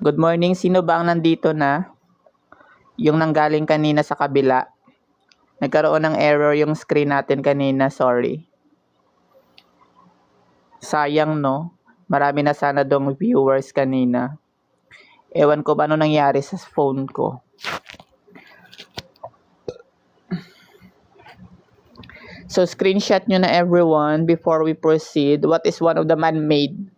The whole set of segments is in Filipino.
Good morning. Sino ba ang nandito na? Yung nanggaling kanina sa kabila. Nagkaroon ng error yung screen natin kanina. Sorry. Sayang, no? Marami na sana dong viewers kanina. Ewan ko ba ano nangyari sa phone ko. So, screenshot nyo na everyone before we proceed. What is one of the man-made?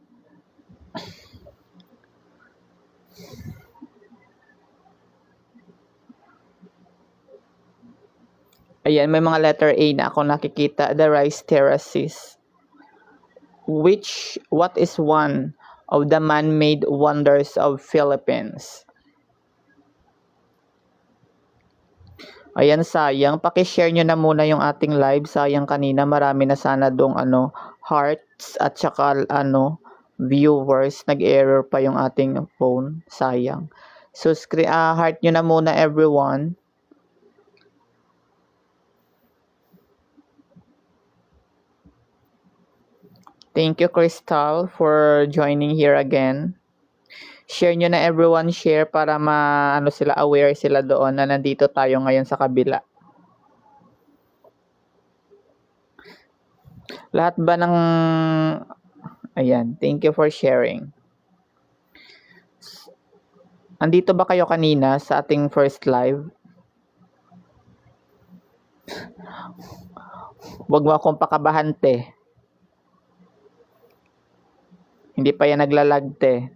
Ayan, may mga letter A na ako nakikita. The rice terraces. What is one of the man-made wonders of Philippines? Ayan, sayang. Paki-share nyo na muna yung ating live. Sayang kanina, marami na sana dong hearts at saka viewers. Nag-error pa yung ating phone. Sayang. So, heart nyo na muna everyone. Thank you, Crystal, for joining here again. Share nyo na everyone, share para aware sila doon na nandito tayo ngayon sa kabila. Lahat ba ng... Ayan, thank you for sharing. Andito ba kayo kanina sa ating first live? Huwag mo akong pakabahante. Hindi pa yan naglalagte.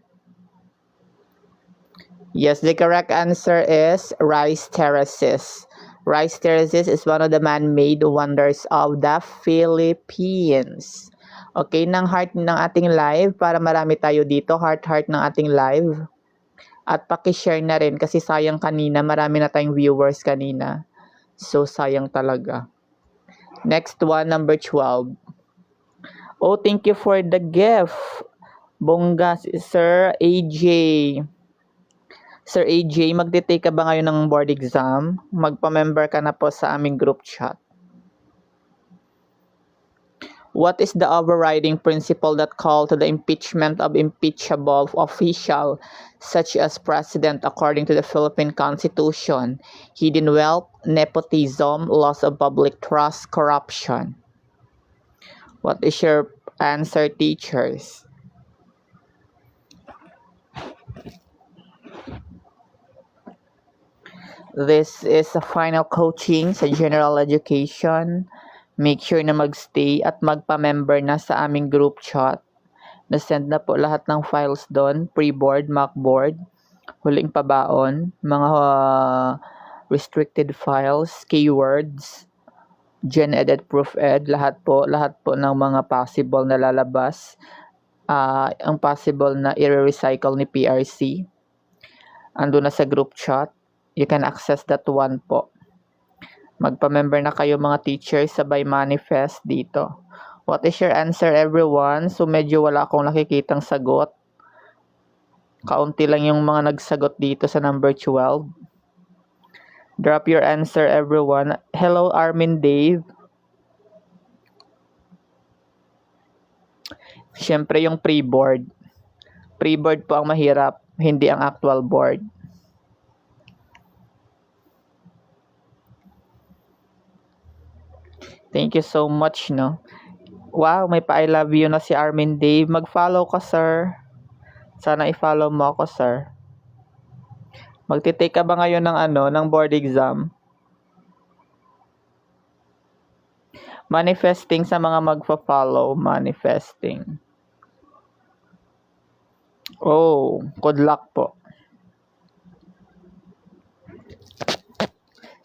Yes, the correct answer is rice terraces. Rice terraces is one of the man-made wonders of the Philippines. Okay, ng heart ng ating live para marami tayo dito. Heart ng ating live. At paki-share na rin kasi sayang kanina. Marami na tayong viewers kanina. So, sayang talaga. Next one, number 12. Oh, thank you for the gift. Bongga, Sir AJ. Sir AJ, magte-take ka ba ngayon ng board exam? Magpa-member ka na po sa aming group chat. What is the overriding principle that call to the impeachment of impeachable official such as president according to the Philippine Constitution? Hidden wealth, nepotism, loss of public trust, corruption. What is your answer, teachers? This is a final coaching sa general education. Make sure na magstay at magpa-member na sa aming group chat. Na-send na po lahat ng files doon. Pre-board, mock board, huling pabaon, mga restricted files, keywords, gen ed at proof ed, lahat po ng mga possible na lalabas. Ang possible na i-recycle ni PRC. Ando na sa group chat. You can access that one po. Magpa-member na kayo mga teachers, sabay manifest dito. What is your answer, everyone? So medyo wala akong nakikitang sagot. Kaunti lang yung mga nagsagot dito sa number 12. Drop your answer, everyone. Hello, Armin Dave. Siyempre yung pre-board. Pre-board po ang mahirap, hindi ang actual board. Thank you so much, no? Wow, may pa-I love you na si Armin Dave. Mag-follow ka, sir. Sana i-follow mo ako, sir. Magti-take ka ba ngayon ng board exam? Manifesting sa mga magfa-follow. Manifesting. Oh, good luck po.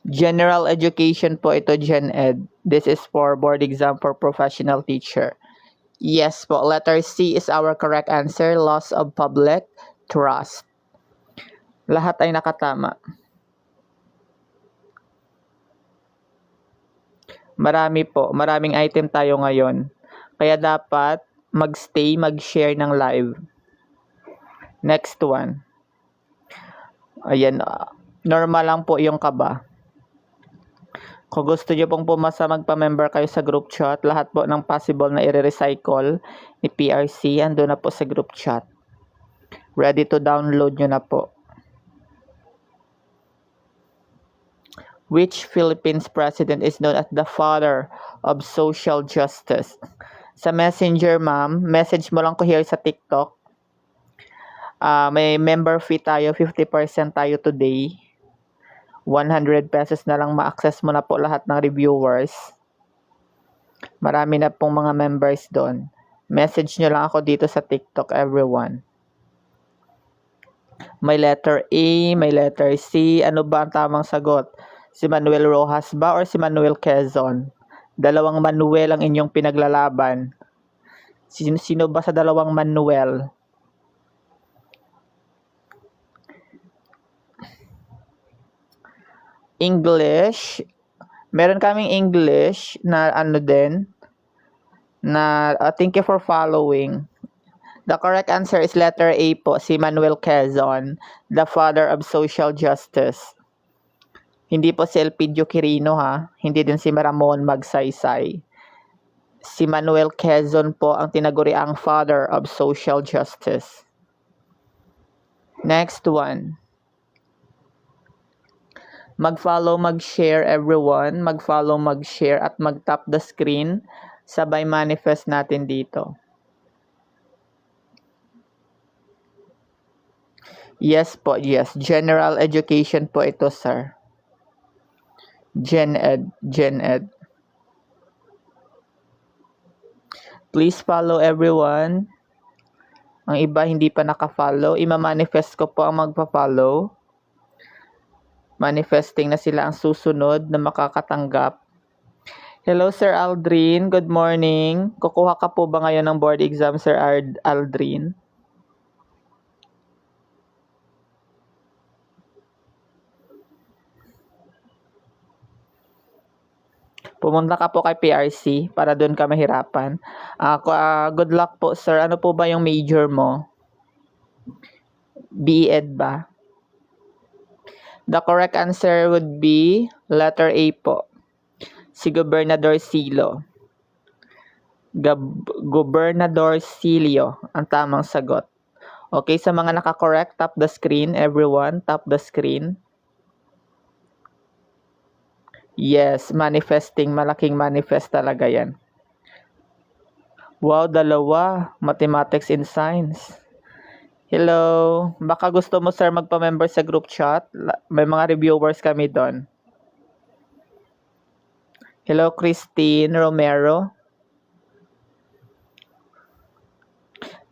General education po ito, Gen Ed. This is for board exam for professional teacher. Yes po, letter C is our correct answer. Loss of public trust. Lahat ay nakatama. Maraming item tayo ngayon. Kaya dapat magstay, mag-share ng live. Next one. Ayan, normal lang po yung kaba. Kung gusto nyo pong pumasa, magpa-member kayo sa group chat. Lahat po ng possible na i-recycle ni PRC, ando na po sa group chat. Ready to download nyo na po. Which Philippines president is known as the father of social justice? Sa Messenger, ma'am, message mo lang ko here sa TikTok. May member fee tayo, 50% tayo today. 100 pesos na lang ma-access mo na po lahat ng reviewers. Marami na pong mga members doon. Message nyo lang ako dito sa TikTok, everyone. May letter A, may letter C. Ano ba ang tamang sagot? Si Manuel Rojas ba or si Manuel Quezon? Dalawang Manuel ang inyong pinaglalaban. Sino ba sa dalawang Manuel? English. Meron kaming English na ano din. Thank you for following. The correct answer is letter A po, si Manuel Quezon, the father of social justice. Hindi po si Elpidio Quirino ha, hindi din si Ramon Magsaysay. Si Manuel Quezon po ang tinaguriang father of social justice. Next one. Mag-follow, mag-share everyone. Mag-follow, mag-share at mag-tap the screen. Sabay manifest natin dito. Yes po, yes. General education po ito, sir. Gen Ed. Please follow everyone. Ang iba hindi pa naka-follow. Ima-manifest ko po ang magpa-follow. Manifesting na sila ang susunod na makakatanggap. Hello, Sir Aldrin. Good morning. Kukuha ka po ba ngayon ng board exam, Sir Aldrin? Pumunta ka po kay PRC para doon ka mahirapan. Good luck po, sir. Ano po ba yung major mo? B.Ed ba? The correct answer would be letter A po. Si Gobernador Silo. Gobernador Silio ang tamang sagot. Okay, sa mga naka-correct, tap the screen, everyone. Tap the screen. Yes, manifesting. Malaking manifest talaga yan. Wow, dalawa. Mathematics and Science. Hello. Baka gusto mo, sir, magpa-member sa group chat. May mga reviewers kami doon. Hello, Christine Romero.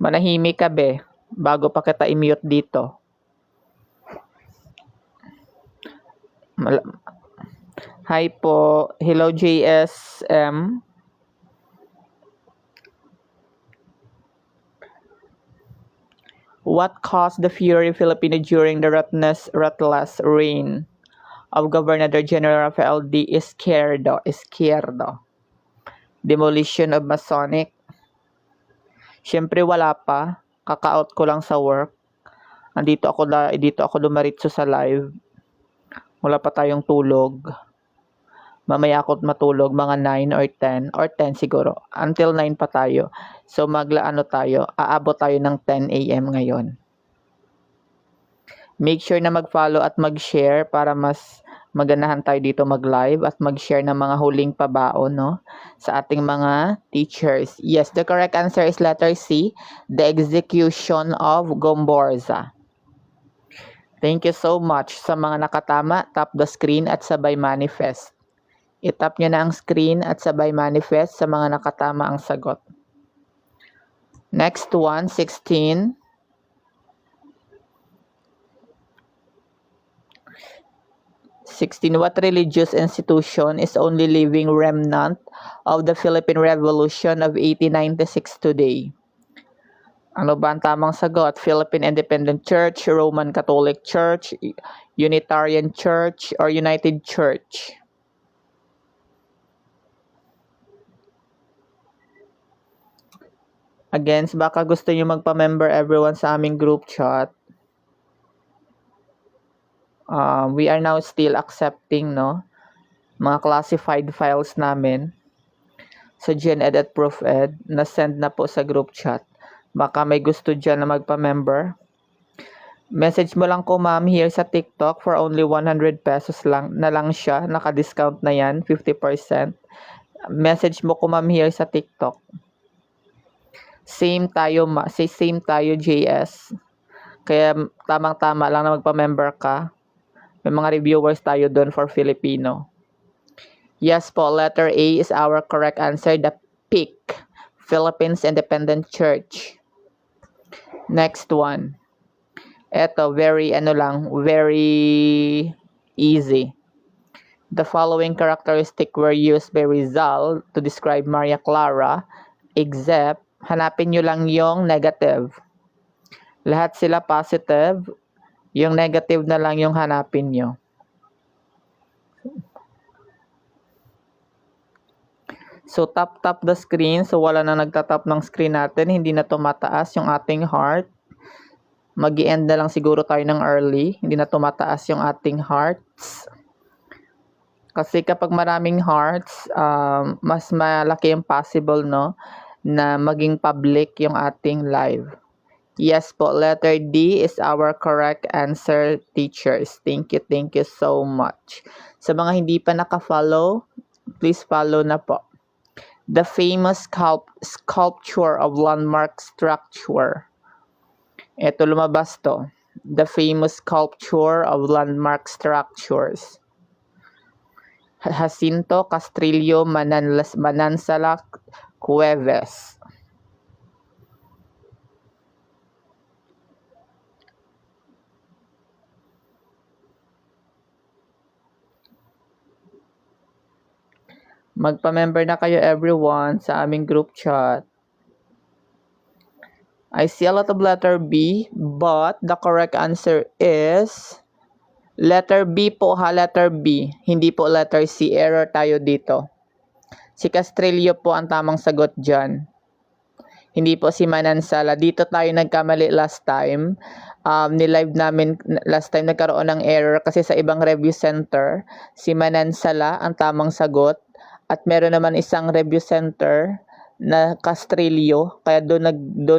Manahimik ka, be. Bago pa kita i-mute dito. Hi po. Hello, JSM. What caused the fury Filipino during the ruthless reign of Governor General Rafael D. Izquierdo? Demolition of Masonic. Siyempre wala pa. Kaka-out ko lang sa work. Dito ako dumaritso sa live. Wala pa tayong tulog. Mamaya ako matulog mga 9 or 10 or 10 siguro. Until 9 pa tayo. So aabot tayo ng 10 a.m. ngayon. Make sure na mag-follow at mag-share para mas maganahan tayo dito mag-live at mag-share ng mga huling pabaon, no, sa ating mga teachers. Yes, the correct answer is letter C, the execution of Gomborza. Thank you so much. Sa mga nakatama, tap the screen at sabay manifest. I-tap nyo na ang screen at sabay manifest sa mga nakatama ang sagot. Next one, 16. What religious institution is only living remnant of the Philippine Revolution of 1896 today? Ano ba ang tamang sagot? Philippine Independent Church, Roman Catholic Church, Unitarian Church, or United Church? Again, baka gusto nyo magpa-member everyone sa aming group chat. We are now still accepting, no, mga classified files namin sa GenEd at ProfEd na send na po sa group chat. Baka may gusto dyan na magpa-member. Message mo lang ko ma'am here sa TikTok for only 100 pesos lang na lang siya. Naka-discount na yan, 50%. Message mo ko ma'am here sa TikTok. Same tayo same tayo JS. Kaya tamang-tama lang na magpa-member ka. May mga reviewers tayo doon for Filipino. Yes po, letter A is our correct answer. The PIC, Philippines Independent Church. Next one. Eto, very easy. The following characteristic were used by Rizal to describe Maria Clara, except, hanapin nyo lang yung negative. Lahat sila positive, yung negative na lang yung hanapin nyo. So, tap the screen. So, wala na nagtatap ng screen natin. Hindi na tumataas yung ating heart. Mag-i-end na lang siguro tayo ng early. Hindi na tumataas yung ating hearts. Kasi kapag maraming hearts, mas malaki yung possible, no, na maging public yung ating live. Yes po, letter D is our correct answer, teachers. Thank you so much. Sa mga hindi pa naka-follow, please follow na po. The famous sculpture of landmark structure. Ito lumabas to. The famous sculpture of landmark structures. Jacinto Castrillo Manansala Cuevas. Magpa-member na kayo everyone sa aming group chat. I see a lot of letter B, but the correct answer is letter B po ha, letter B. Hindi po letter C. Error tayo dito. Si Castrillo po ang tamang sagot dyan. Hindi po si Manansala. Dito tayo nagkamali last time. Ni-live namin last time nagkaroon ng error kasi sa ibang review center, si Manansala ang tamang sagot. At meron naman isang review center na Castrillo, kaya doon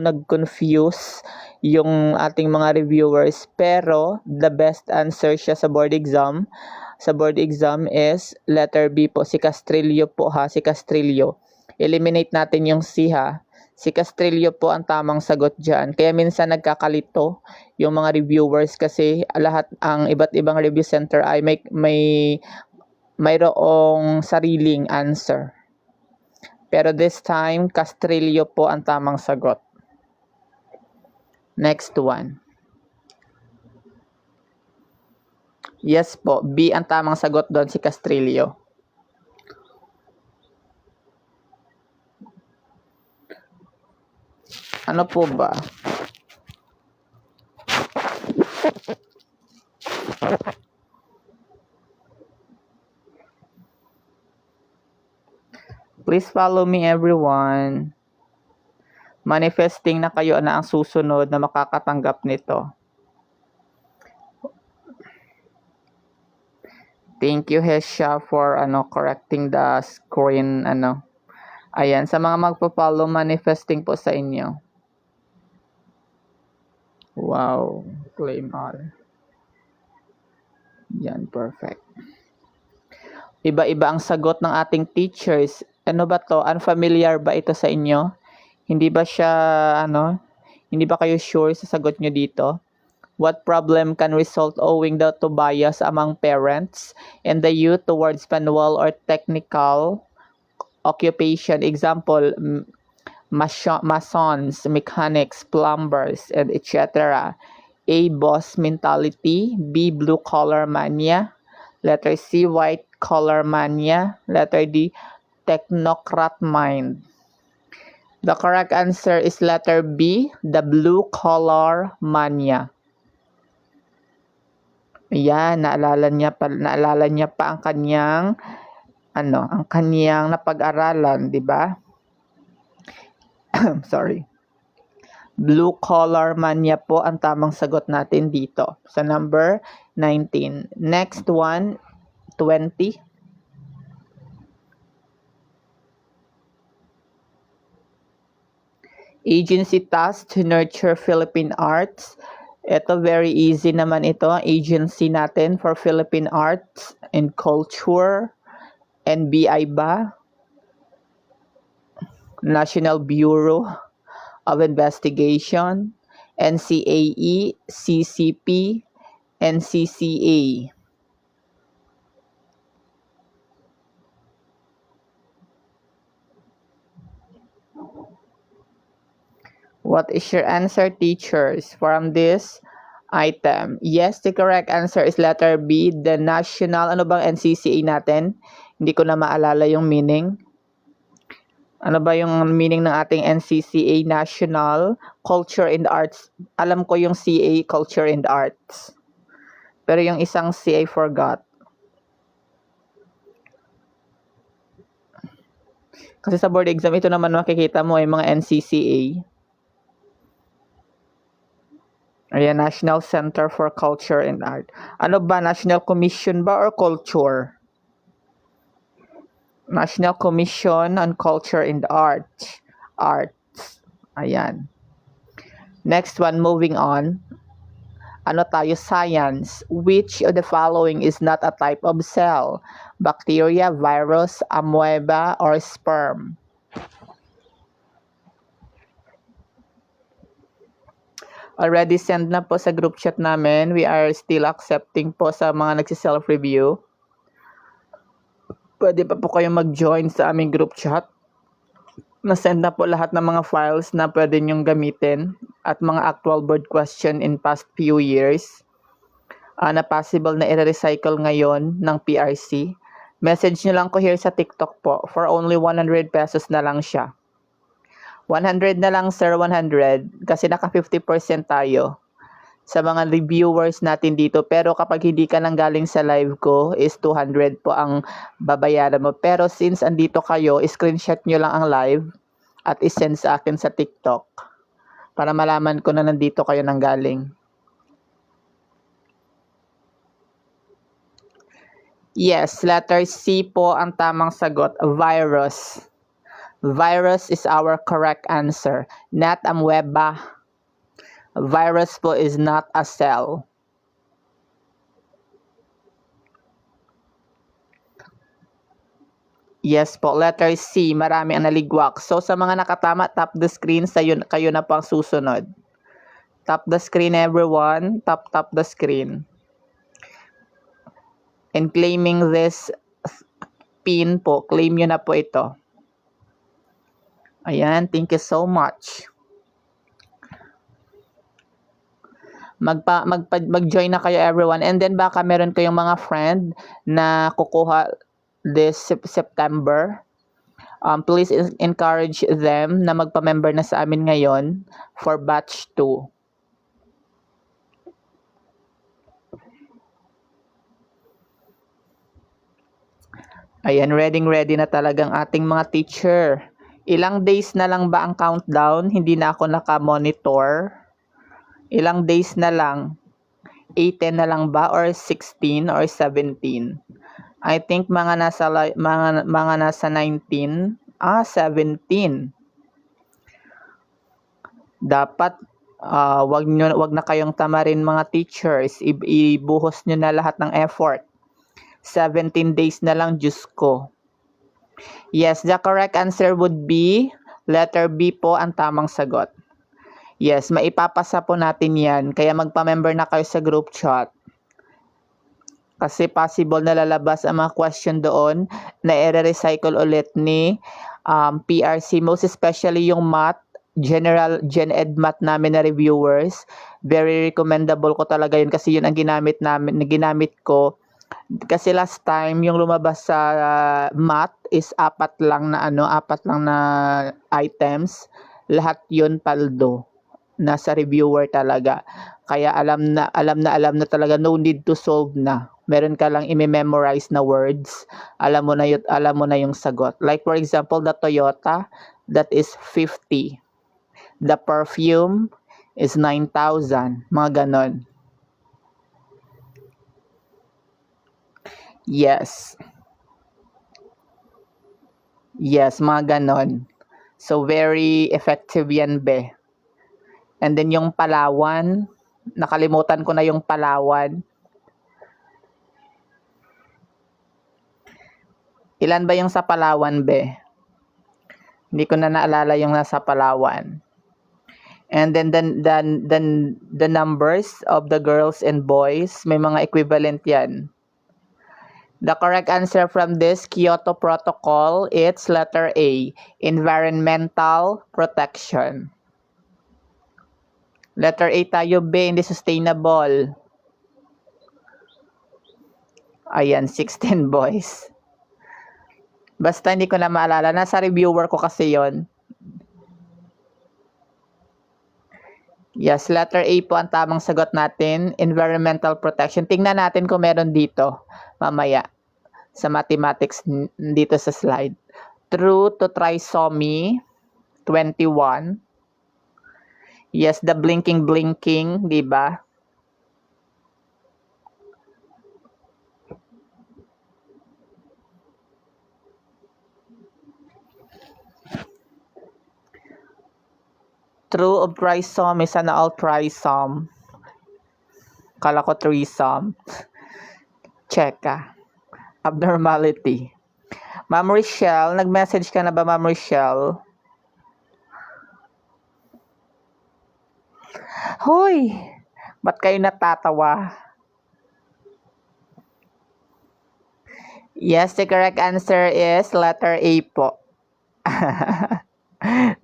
nag-confuse yung ating mga reviewers. Pero the best answer siya sa board exam. Sa board exam is letter B po, si Castrillo po ha, si Castrillo. Eliminate natin yung C ha. Si Castrillo po ang tamang sagot dyan. Kaya minsan nagkakalito yung mga reviewers kasi lahat ang iba't ibang review center ay mayroong sariling answer. Pero this time, Castrillo po ang tamang sagot. Next one. Yes po, B ang tamang sagot doon, si Castrillo. Ano po ba? Please follow me everyone. Manifesting na kayo na ang susunod na makakatanggap nito. Thank you Hesha for correcting the screen Ayan, sa mga magpo-follow, manifesting po sa inyo. Wow, claim all. Yan, perfect. Iba-iba ang sagot ng ating teachers. Ano ba to? Unfamiliar ba ito sa inyo? Hindi ba siya, hindi ba kayo sure sa sagot nyo dito? What problem can result owing to bias among parents and the youth towards manual or technical occupation? Example, masons, mechanics, plumbers, and etc. A, boss mentality. B, blue collar mania. Letter C, white collar mania. Letter D, technocrat mind. The correct answer is letter B, the blue collar mania. Ayan, naalala niya pa ang kanyang napag-aralan, di ba? Sorry. Blue collar mania po ang tamang sagot natin dito sa number 19. Next one, 20. Agency tasked to nurture Philippine arts Ito, very easy naman ito. Ang agency natin for Philippine Arts and Culture. NBI ba? National Bureau of Investigation. NCAE, CCP, NCCA. What is your answer, teachers, from this item? Yes, the correct answer is letter B, the national, ano bang NCCA natin? Hindi ko na maalala yung meaning. Ano ba yung meaning ng ating NCCA, National Culture and Arts? Alam ko yung CA, Culture and Arts. Pero yung isang C, I forgot. Kasi sa board exam, ito naman makikita mo yung mga NCCA. Ayan, National Center for Culture and Art. Ano ba? National Commission ba or Culture? National Commission on Culture and Arts. Ayan. Next one, moving on. Ano tayo? Science. Which of the following is not a type of cell? Bacteria, virus, amoeba, or sperm? Already send na po sa group chat namin. We are still accepting po sa mga nagsi-self-review. Pwede pa po kayong mag-join sa aming group chat. Na-send na po lahat ng mga files na pwede nyong gamitin at mga actual board question in past few years na possible na i-recycle ngayon ng PRC. Message nyo lang ko here sa TikTok po. For only 100 pesos na lang siya. 100 na lang, sir, 100. Kasi naka 50% tayo sa mga reviewers natin dito. Pero kapag hindi ka nang galing sa live ko, is 200 po ang babayaran mo. Pero since andito kayo, screenshot nyo lang ang live at isend sa akin sa TikTok para malaman ko na nandito kayo nang galing. Yes, letter C po ang tamang sagot. Virus. Virus is our correct answer. Not amoeba. Virus po is not a cell. Yes po, letter C, marami ang naligwak. So sa mga nakatama, tap the screen, kayo na po ang susunod. Tap the screen, everyone. Tap the screen. And claiming this pin po, claim nyo na po ito. Ayan, thank you so much. Mag-join na kayo, everyone. And then baka meron kayong mga friend na kukuha this September. Please encourage them na magpa-member na sa amin ngayon for batch 2. Ayan, ready na talagang ating mga teacher. Ilang days na lang ba ang countdown? Hindi na ako naka-monitor. Ilang days na lang? 18 na lang ba or 16 or 17? I think mga nasa 19, 17. Dapat wag na kayong tamarin mga teachers. Ibuhos nyo na lahat ng effort. 17 days na lang, Diyos ko. Yes, the correct answer would be letter B po ang tamang sagot. Yes, maipapasa po natin yan. Kaya magpa-member na kayo sa group chat. Kasi possible na lalabas ang mga question doon na i-recycle ulit ni PRC. Most especially yung math, Gen Ed math namin na reviewers. Very recommendable ko talaga yun kasi yun ang ginamit ko. Kasi last time yung lumabas sa math is apat lang na items. Lahat yun paldo. Nasa reviewer talaga. Kaya alam na talaga, no need to solve na. Meron ka lang i-memorize na words. Alam mo na yung sagot. Like for example, the Toyota, that is 50. The perfume is 9,000. Mga ganon. Yes. Yes, mga ganon. So, very effective yan, be. And then yung Palawan, Nakalimutan ko na yung Palawan. Ilan ba yung sa Palawan, be? Hindi ko na naalala yung nasa Palawan. And then the numbers of the girls and boys, may mga equivalent yan. The correct answer from this Kyoto Protocol, it's letter A, environmental protection. Letter A tayo, B, hindi sustainable. Ayan, 16 boys. Basta hindi ko na maalala. Nasa reviewer ko kasi yon. Yes, letter A po ang tamang sagot natin. Environmental protection. Tingnan natin kung meron dito mamaya sa mathematics dito sa slide. True to trisomy 21. Yes, the blinking, di ba? True of trisomy, sana all trisom. Kala ko threesome. Check abnormality. Ma'am Rochelle, nag-message ka na ba, Ma'am Rochelle? Hoy! Ba't kayo natatawa? Yes, the correct answer is letter A po.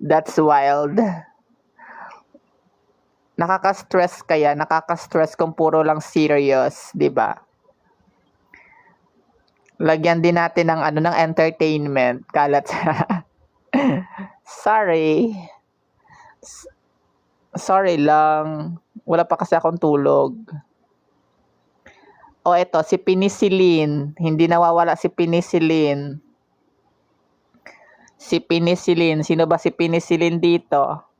That's wild. Nakaka-stress kaya, nakaka-stress kung puro lang serious, 'di ba? Lagyan din natin ng ng entertainment, kalat. Sorry. Sorry lang. Wala pa kasi akong tulog. O eto, si penicillin. Hindi nawawala si penicillin. Si penicillin. Sino ba si penicillin dito?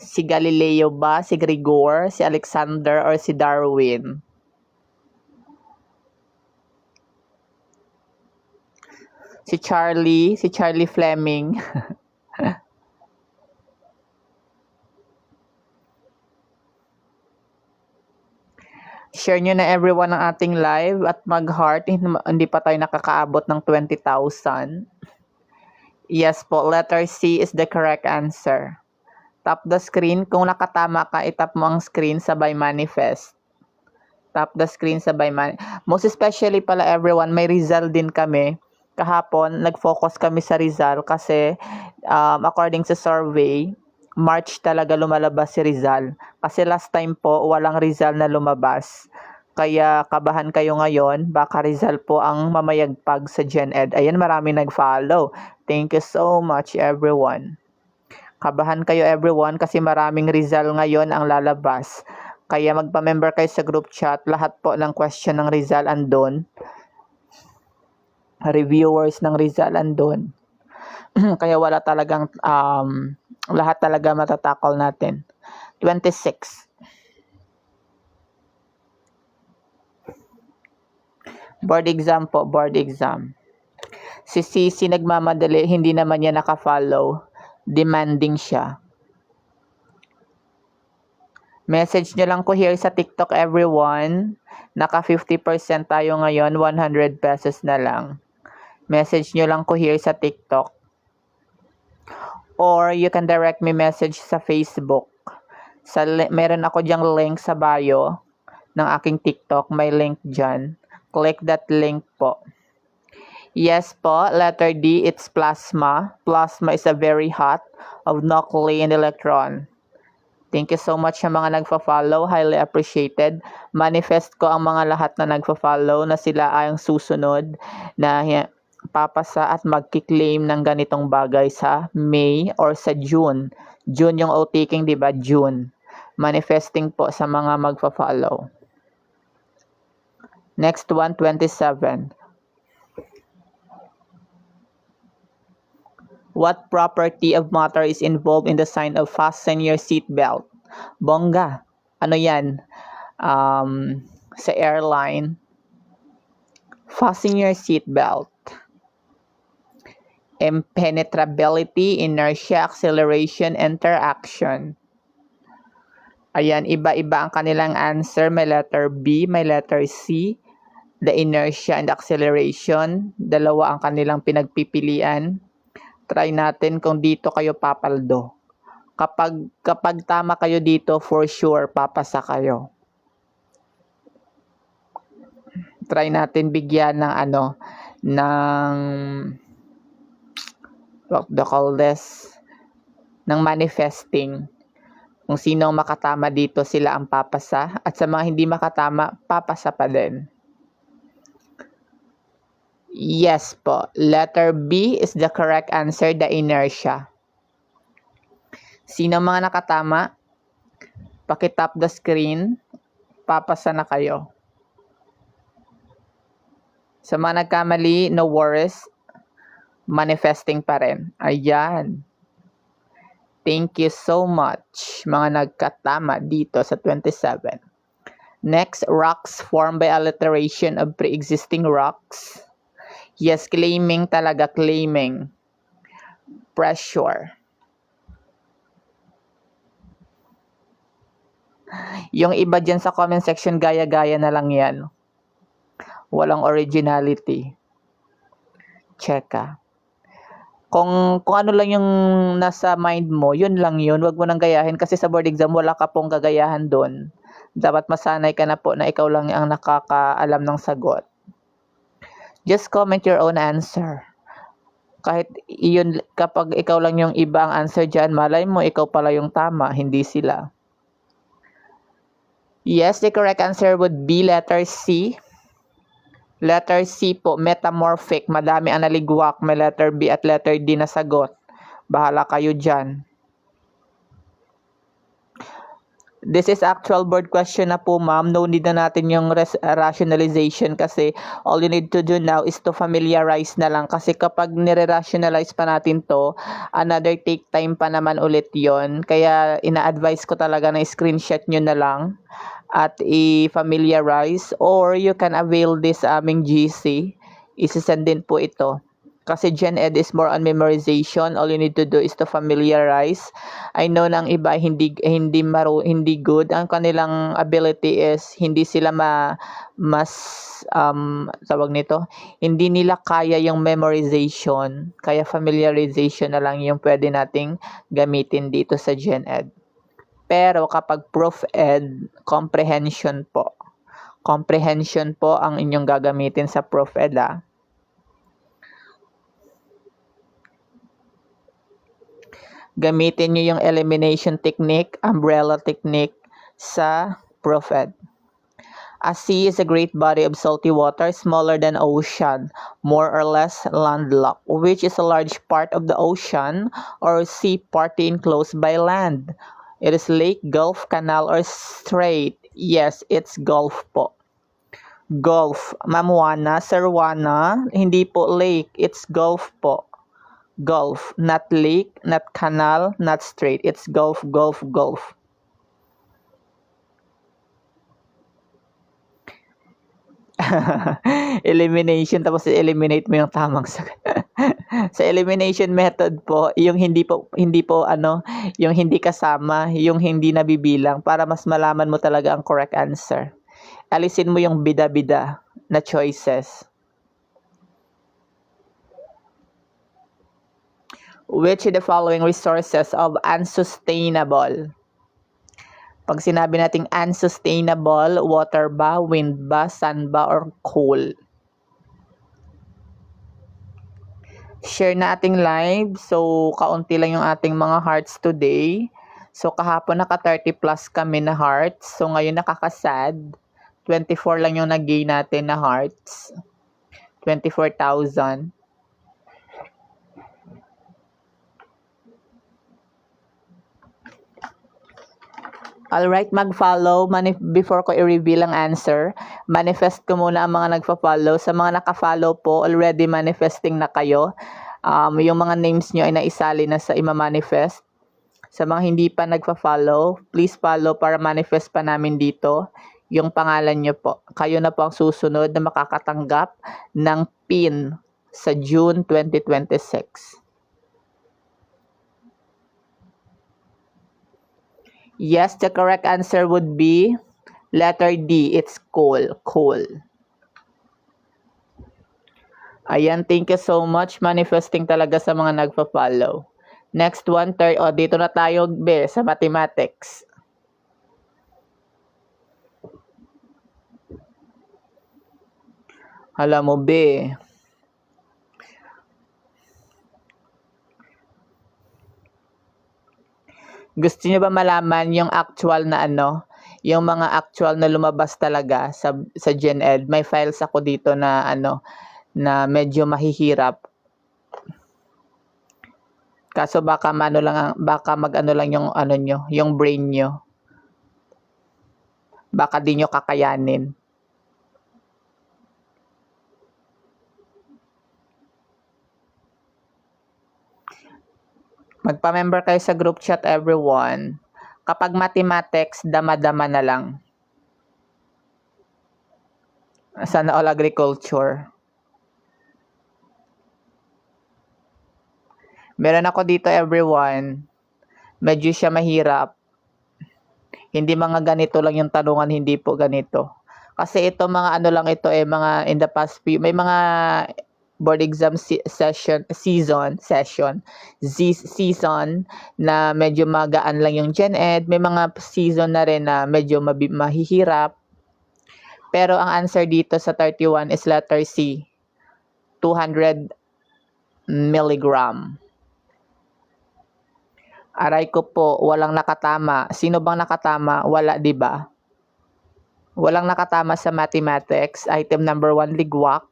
Si Galileo ba? Si Gregor? Si Alexander? Or si Darwin? Si Charlie Fleming. Share nyo na everyone ang ating live at mag-heart. Hindi pa tayo nakakaabot ng 20,000. Yes po, letter C is the correct answer. Tap the screen. Kung nakatama ka, itap mo ang screen sabay manifest. Tap the screen sabay Most especially pala everyone, may Rizal din kami. Kahapon, nag-focus kami sa Rizal kasi according sa survey, March talaga lumalabas si Rizal. Kasi last time po, walang Rizal na lumabas. Kaya kabahan kayo ngayon, baka Rizal po ang mamayagpag sa GenEd. Ayan, marami nag-follow. Thank you so much everyone. Kabahan kayo everyone kasi maraming Rizal ngayon ang lalabas. Kaya magpa-member kayo sa group chat. Lahat po ng question ng Rizal andun. Reviewers ng Rizal andun. Kaya wala talagang lahat talaga matatakol natin. 26. Board exam po, board exam. Si Cici nagmamadali, hindi naman niya naka-follow. Demanding siya. Message nyo lang ko here sa TikTok everyone. Naka 50% tayo ngayon, 100 pesos na lang. Message nyo lang ko here sa TikTok. Or you can direct me message sa Facebook. Meron ako dyang link sa bio ng aking TikTok. May link dyan. Click that link po. Yes po, letter D, it's plasma. Plasma is a very hot of nuclei and electron. Thank you so much sa mga nagfa-follow. Highly appreciated. Manifest ko ang mga lahat na nagfa-follow na sila ay ang susunod na papasa at magki-claim ng ganitong bagay sa May or sa June. June yung o-taking, di ba? June. Manifesting po sa mga magfa-follow. Next one, 27. What property of matter is involved in the sign of fasten your seatbelt? Bongga. Ano yan? Sa airline. Fasten your seatbelt. impenetrability, inertia, acceleration, interaction. Ayan, iba-iba ang kanilang answer. May letter B, may letter C. The inertia and acceleration. Dalawa ang kanilang pinagpipilian. Try natin kung dito kayo papaldo. Kapag tama kayo dito, for sure, papasa kayo. Try natin bigyan ng what do you call this? Ng manifesting. Kung sino ang makatama dito, sila ang papasa. At sa mga hindi makatama, papasa pa din. Yes po. Letter B is the correct answer, the inertia. Sino mga nakatama? Paki-tap the screen. Papasa na kayo. Sa mga nagkamali, no worries. Manifesting pa rin. Ayan. Thank you so much, mga nagkatama dito sa 27. Next, rocks formed by alteration of pre-existing rocks. Yes, claiming talaga, claiming. Pressure. Yung iba dyan sa comment section, gaya-gaya na lang yan. Walang originality. Cheka. Kung ano lang yung nasa mind mo, yun lang yun. Huwag mo nang gayahin kasi sa board exam, wala ka pong gagayahan doon. Dapat masanay ka na po na ikaw lang ang nakakaalam ng sagot. Just comment your own answer. Kahit yun, kapag ikaw lang yung iba ang answer dyan, malay mo, ikaw pala yung tama, hindi sila. Yes, the correct answer would be letter C. Letter C po, metamorphic. Madami ang naligwak. May letter B at letter D na sagot. Bahala kayo dyan. This is actual board question na po, ma'am. No need na natin yung rationalization kasi all you need to do now is to familiarize na lang. Kasi kapag nire-rationalize pa natin to, another take time pa naman ulit yon. Kaya ina-advise ko talaga na screenshot nyo na lang at i-familiarize, or you can avail this aming GC. Isisend din po ito. Kasi Gen Ed is more on memorization. All you need to do is to familiarize. I know ng iba hindi good. Ang kanilang ability is hindi sila tawag nito, hindi nila kaya yung memorization. Kaya familiarization na lang yung pwede nating gamitin dito sa Gen Ed. Pero kapag Prof Ed, comprehension po. Comprehension po ang inyong gagamitin sa Prof Ed. Gamitin nyo yung elimination technique, umbrella technique sa Prof Ed. A sea is a great body of salty water, smaller than ocean, more or less landlocked, which is a large part of the ocean or sea partly enclosed by land. It is lake, gulf, canal, or strait. Yes, it's gulf po. Gulf. Ma'am Juana, Sir Juana, hindi po lake. It's gulf po. Gulf. Not lake, not canal, not strait. It's gulf, gulf, gulf. Elimination, tapos eliminate mo yung tamang sagot. Sa elimination method po, yung hindi po yung hindi kasama, yung hindi nabibilang para mas malaman mo talaga ang correct answer. Alisin mo yung bida-bida na choices. Which of the following resources of unsustainable? Pag sinabi nating unsustainable, water ba, wind ba, sun ba, or coal? Share na ating live. So, kaunti lang yung ating mga hearts today. So, kahapon naka 30 plus kami na hearts. So, ngayon nakakasad. 24 lang yung nag-gain natin na hearts. 24,000. Alright, mag-follow. Before ko i-reveal ang answer, manifest ko muna ang mga nagpa-follow. Sa mga naka-follow po, already manifesting na kayo. Yung mga names nyo ay naisali na sa ima-manifest. Sa mga hindi pa nagpa-follow, please follow para manifest pa namin dito yung pangalan nyo po. Kayo na po ang susunod na makakatanggap ng pin sa June 2026? Yes, the correct answer would be letter D. It's coal. Coal. Ayan, thank you so much. Manifesting talaga sa mga nagpa-follow. Next one, dito na tayo, be, sa mathematics. Alam mo, be. Gusto niyo ba malaman yung actual na yung mga actual na lumabas talaga sa Gen Ed? May files ako dito na na medyo mahihirap. Kaso baka mag-ano lang yung nyo, yung brain nyo. Baka di nyo kakayanin. Magpa-member kayo sa group chat, everyone. Kapag mathematics, dama-dama na lang. Sana all agriculture. Meron ako dito, everyone. Medyo siya mahirap. Hindi mga ganito lang yung tanungan, hindi po ganito. Kasi ito mga lang ito mga in the past few, may mga board exam season na medyo magaan lang yung Gen Ed. May mga season na rin na medyo mahihirap. Pero ang answer dito sa 31 is letter C, 200 milligram. Aray ko po, walang nakatama. Sino bang nakatama? Wala, di ba? Walang nakatama sa mathematics. Item number 1, ligwak.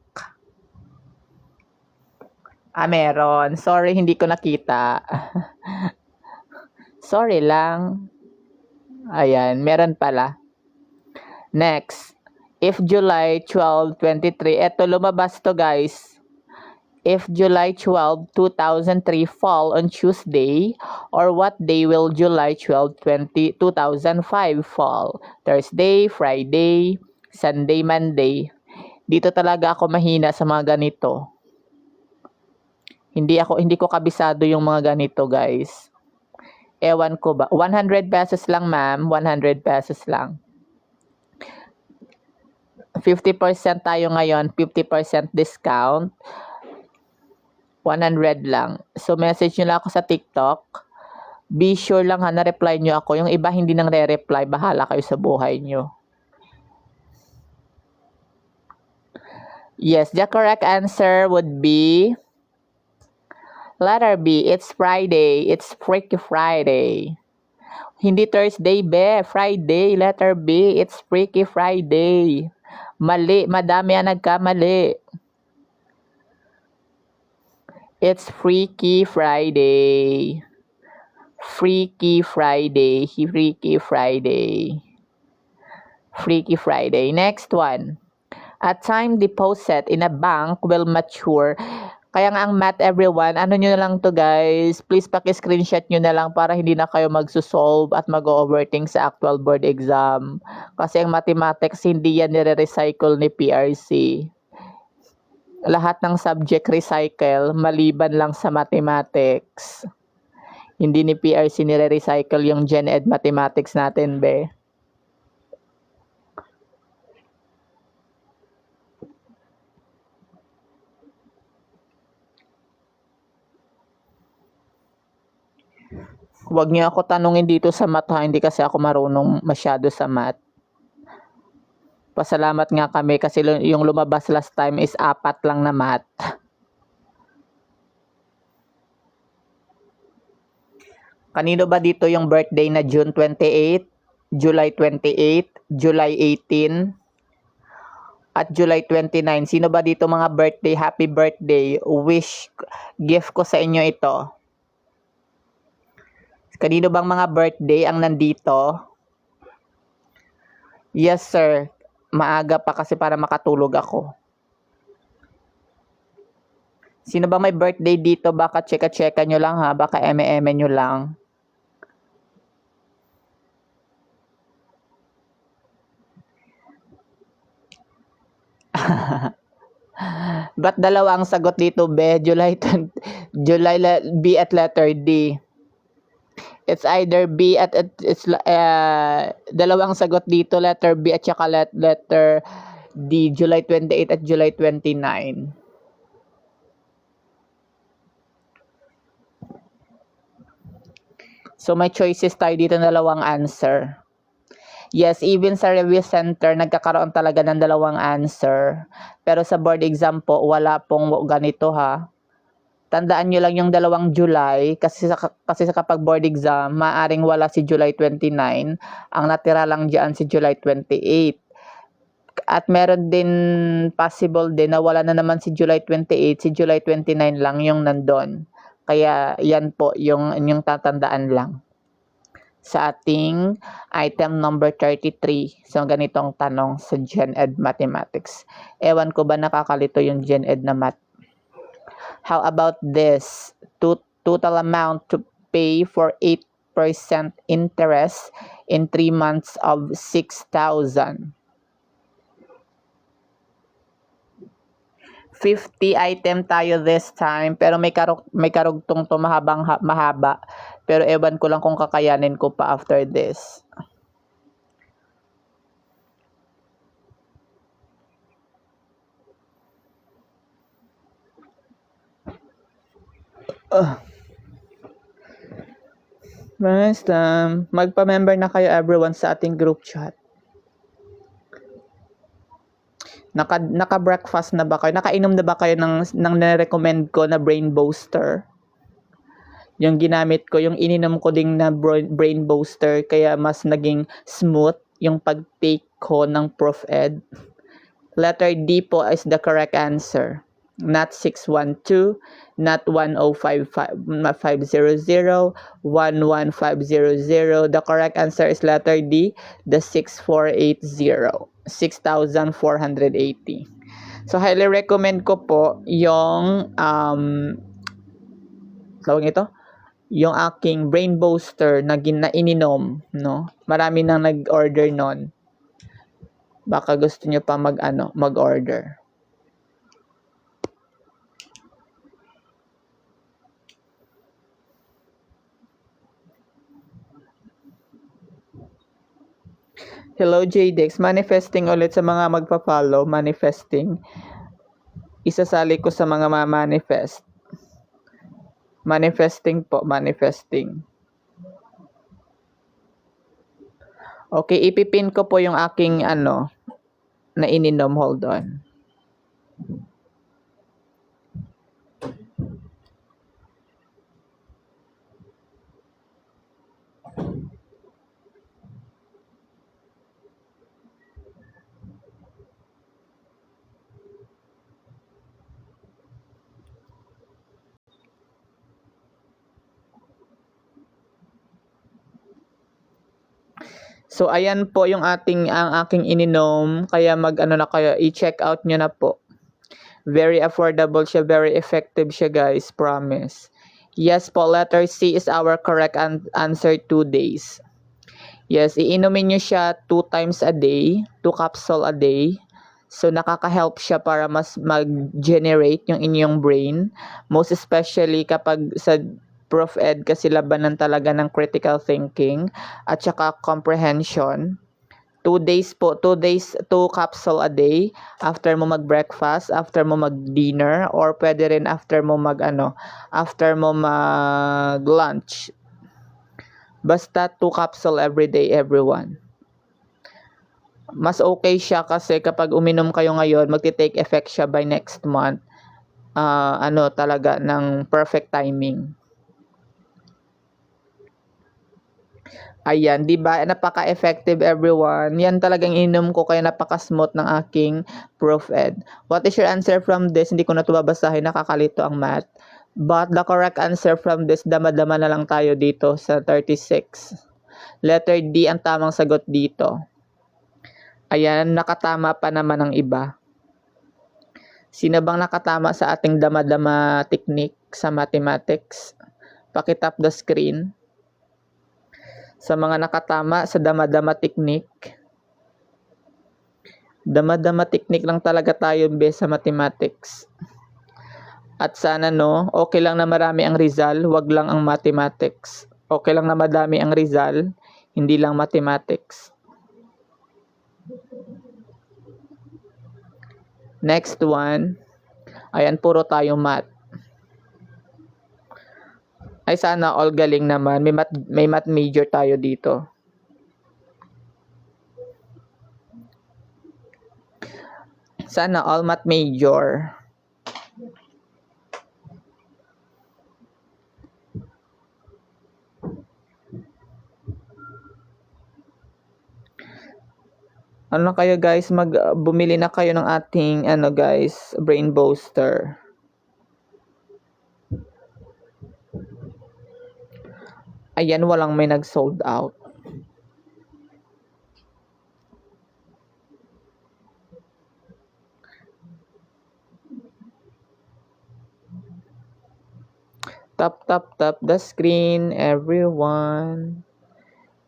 Meron. Sorry, hindi ko nakita. Sorry lang. Ayan, meron pala. Next. If July 12, 23, eto lumabas to guys. If July 12, 2003 fall on Tuesday, or what day will July 12, 2005 fall? Thursday, Friday, Sunday, Monday. Dito talaga ako mahina sa mga ganito. Hindi ko kabisado yung mga ganito, guys. Ewan ko ba. 100 pesos lang, ma'am. 100 pesos lang. 50% tayo ngayon. 50% discount. 100 lang. So, message nyo lang ako sa TikTok. Be sure lang na-reply nyo ako. Yung iba hindi nang re-reply. Bahala kayo sa buhay nyo. Yes, the correct answer would be letter B. It's Friday. It's Freaky Friday. Hindi Thursday, be. Friday. Letter B. It's Freaky Friday. Mali. Madami ang nagkamali. It's Freaky Friday. Freaky Friday. Freaky Friday. Freaky Friday. Next one. A time deposit in a bank will mature. Kaya nga ang math, everyone, nyo na lang to guys. Please paki-screenshot nyo na lang para hindi na kayo magsusolve at mag-overthink sa actual board exam. Kasi ang mathematics, hindi yan nire-recycle ni PRC. Lahat ng subject recycle, maliban lang sa mathematics. Hindi ni PRC nire-recycle yung Gen Ed mathematics natin, be. Huwag niyo ako tanungin dito sa math, ha? Hindi kasi ako marunong masyado sa math. Pasalamat nga kami kasi yung lumabas last time is 4 lang na math. Kanino ba dito yung birthday na June 28, July 28, July 18, at July 29? Sino ba dito mga birthday? Happy birthday. Wish, gift ko sa inyo ito. Kanino bang mga birthday ang nandito? Yes, sir. Maaga pa kasi para makatulog ako. Sino ba may birthday dito? Baka cheka-cheka nyo lang, ha? Baka eme-eme nyo lang. Ba't dalawa ang sagot dito, be? B at letter D. It's either B at it's dalawang sagot dito, letter B at saka letter D, July 28 at July 29. So may choices tayo dito na dalawang answer. Yes, even sa review center, nagkakaroon talaga ng dalawang answer. Pero sa board exam po, wala pong ganito ha. Tandaan nyo lang yung dalawang July, kasi sa kapag board exam, maaring wala si July 29, ang natira lang dyan si July 28. At meron din possible din na wala na naman si July 28, si July 29 lang yung nandun. Kaya yan po yung tatandaan lang sa ating item number 33. So, ganitong tanong sa Gen Ed Mathematics. Ewan ko ba nakakalito yung Gen Ed na math. How about this? Total amount to pay for 8% interest in 3 months of 6,000. 50 item tayo this time, pero may karugtong to mahaba. Pero ewan ko lang kung kakayanin ko pa after this. Basta, magpa-member na kayo everyone sa ating group chat. Naka-breakfast na ba kayo? Nakainom na ba kayo ng na-recommend ko na brain booster? Yung ginamit ko, yung ininom ko ding na brain booster, kaya mas naging smooth yung pag-take ko ng Prof. Ed. Letter D po is the correct answer. Not 612, not 10500, 11500. The correct answer is letter D, the 6480, 6,480. So, highly recommend ko po yung, tawag ito? Yung aking brain booster na ininom, no? Marami nang nag-order nun. Baka gusto nyo pa mag-order. Hello, JDex. Manifesting ulit sa mga magpa-follow. Manifesting. Isasali ko sa mga ma-manifest. Manifesting po. Manifesting. Okay, ipipin ko po yung aking na ininom. Hold on. So, ayan po yung ang aking ininom. Kaya na kayo, i-check out nyo na po. Very affordable siya, very effective siya guys, promise. Yes po, letter C is our correct answer, 2 days. Yes, iinumin nyo siya 2 times a day, 2 capsule a day. So, nakaka-help siya para mas mag-generate yung inyong brain. Most especially kapag sa Prof. Ed kasi labanan talaga ng critical thinking at saka comprehension. 2 days po, 2 capsule a day after mo mag-breakfast, after mo mag-dinner, or pwede rin after mo mag-lunch. Basta 2 capsule every day, everyone. Mas okay siya kasi kapag uminom kayo ngayon, magti-take effect siya by next month. Talaga ng perfect timing. Ayan, 'di ba? Napaka-effective everyone. Yan talagang ininom ko kaya napaka-smooth ng aking Prof. Ed. What is your answer from this? Hindi ko na 'to babasahin, nakakalito ang math. But the correct answer from this, dama-dama na lang tayo dito sa 36. Letter D ang tamang sagot dito. Ayan, nakatama pa naman ang iba. Sino bang nakatama sa ating dama-dama technique sa mathematics? Paki-tap the screen. Sa mga nakatama sa dama-dama technique, Dama-dama technique lang talaga tayo sa mathematics. At sana okay lang na marami ang Rizal, wag lang ang mathematics. Okay lang na madami ang Rizal, hindi lang mathematics. Next one. Ayan, puro tayo math. Ay, sana all galing naman. May math major tayo dito. Sana all math major. Ano kayo guys, bumili na kayo ng ating guys, brain booster. Ayan, walang may nag-sold out. Tap the screen, everyone.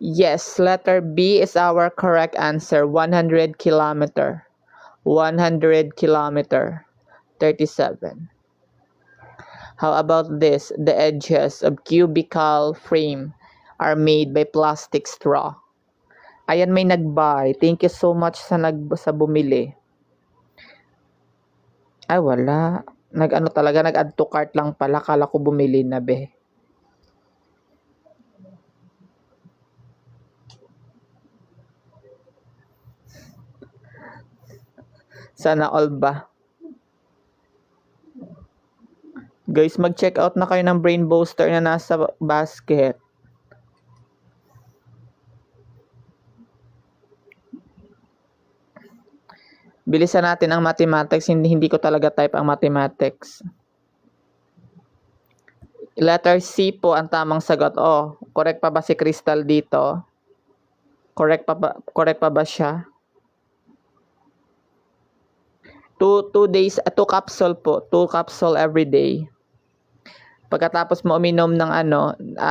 Yes, letter B is our correct answer. 100 kilometer. 100 kilometer. 37. How about this? The edges of cubical frame are made by plastic straw. Ayan, may nag-buy. Thank you so much sa bumili. Ay, wala. Nag-add to cart lang pala. Kala ko bumili na, be. Sana all ba? Guys, mag-check out na kayo ng brain booster na nasa basket. Bilisan natin ang mathematics. Hindi ko talaga type ang mathematics. Letter C po ang tamang sagot. Oh, correct pa ba si Crystal dito? Correct pa ba siya? 2 days, 2 capsule po. 2 capsule every day. Pagkatapos mo uminom ng 1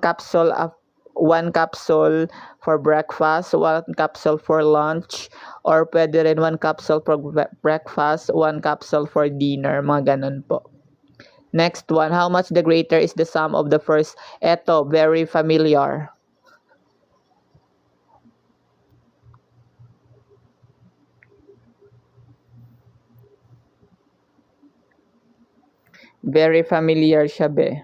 capsule for breakfast, 1 capsule for lunch, or pwede rin 1 capsule for breakfast, 1 capsule for dinner, mga ganun po. Next one, how much the greater is the sum of the first? Eto, very familiar. Very familiar siya, be.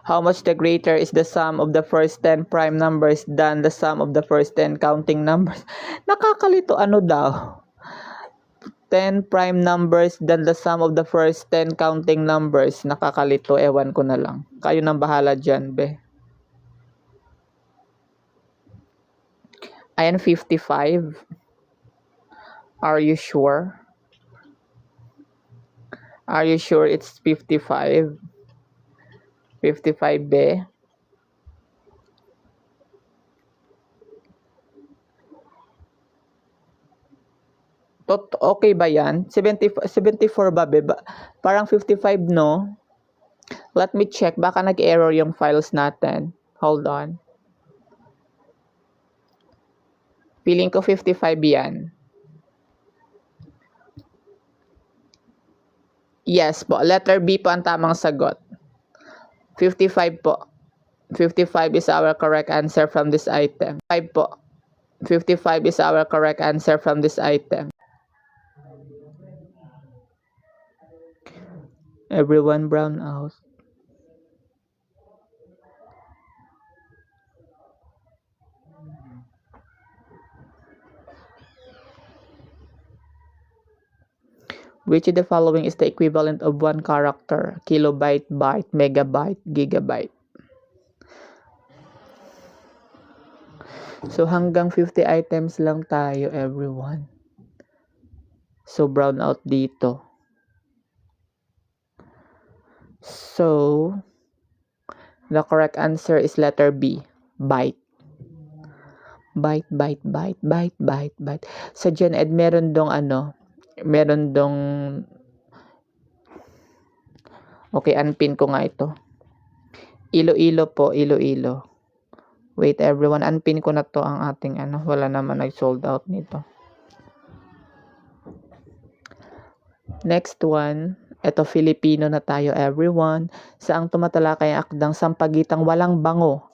How much the greater is the sum of the first 10 prime numbers than the sum of the first 10 counting numbers? Nakakalito, ano daw? 10 prime numbers than the sum of the first 10 counting numbers. Nakakalito, ewan ko na lang. Kayo nang bahala dyan, be. Ayan, 55. Are you sure? Are you sure it's 55? 55, be? Okay ba yan? 74 ba, be? Parang 55, no? Let me check. Baka nag-error yung files natin. Hold on. Feeling ko 55 yan. Yes po. Letter B po ang tamang sagot. 55 po. 55 is our correct answer from this item. 5 po. 55 is our correct answer from this item. Everyone brown out. Which of the following is the equivalent of 1 character? Kilobyte, byte, megabyte, gigabyte. So hanggang 50 items lang tayo, everyone. So brown out dito. So the correct answer is letter B, byte. Byte. Sa Gen Ed meron dong okay, unpin ko nga ito. Iloilo po, Iloilo. Wait everyone, unpin ko na to ang ating wala naman nag-sold out nito. Next one, ito Filipino na tayo everyone. Saang tumatalakay ang akdang sampagitang walang bango.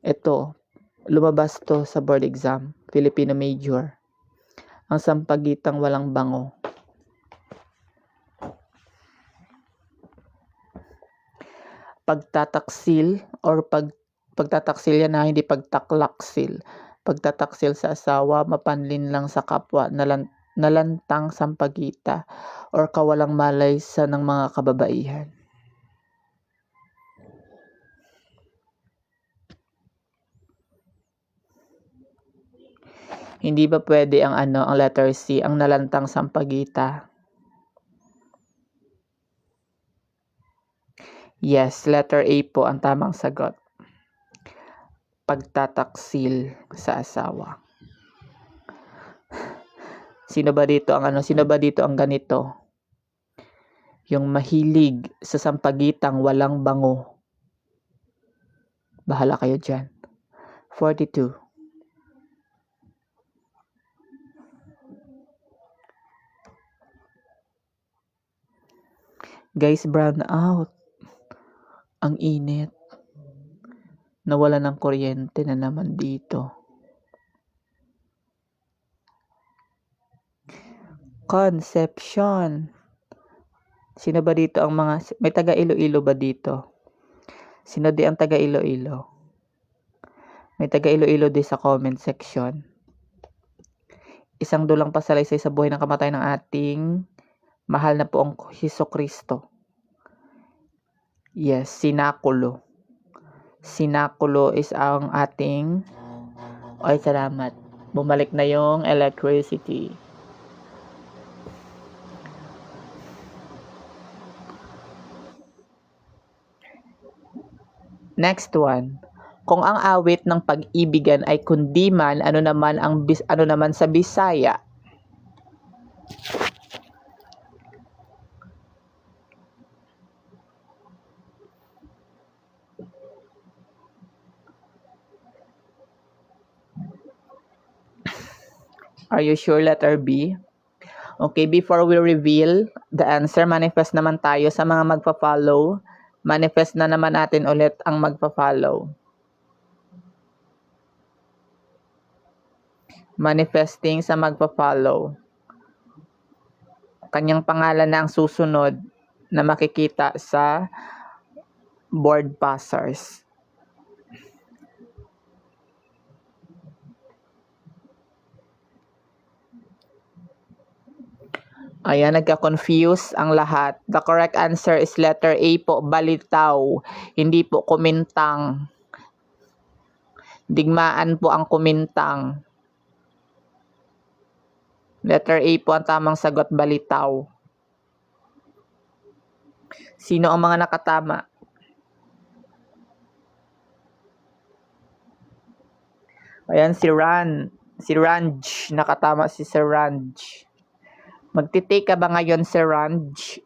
Ito, lumabas to sa board exam, Filipino major. Ang sampagitang walang bango. Pagtataksil or pagtataksil yan na hindi pagtaklaksil. Pagtataksil sa asawa, mapanlin lang sa kapwa, nalantang sampagita or kawalang malay sa ng mga kababaihan. Hindi ba pwede ang ang letter C, ang nalantang sampagita? Yes, letter A po ang tamang sagot. Pagtataksil sa asawa. Sino ba dito ang ganito? Yung mahilig sa sampagitang walang bango. Bahala kayo dyan. 42. Guys, brown out. Ang init. Nawala ng kuryente na naman dito. Conception. Sino ba dito ang may taga Iloilo ba dito? Sino di ang taga Iloilo? May taga Iloilo di sa comment section. Isang dulang pasalaysay sa buhay ng kamatayan ng ating mahal na poong Hesukristo. Yes, sinakulo. Sinakulo is ang ating... Ay, salamat. Bumalik na yung electricity. Next one. Kung ang awit ng pag-ibigan ay kundiman, ano naman sa Bisaya? Are you sure letter B? Okay, before we reveal the answer, manifest naman tayo sa mga magpa-follow. Manifest na naman natin ulit ang magpa-follow. Manifesting sa magpa-follow. Kanyang pangalan na ang susunod na makikita sa board passers. Ayan, nagka-confuse ang lahat. The correct answer is letter A po, balitaw. Hindi po kumintang. Digmaan po ang kumintang. Letter A po ang tamang sagot, balitaw. Sino ang mga nakatama? Ayan, si Ranj. Nakatama si Sir Ranj. Magtitake ka ba ngayon, Sir Ranj?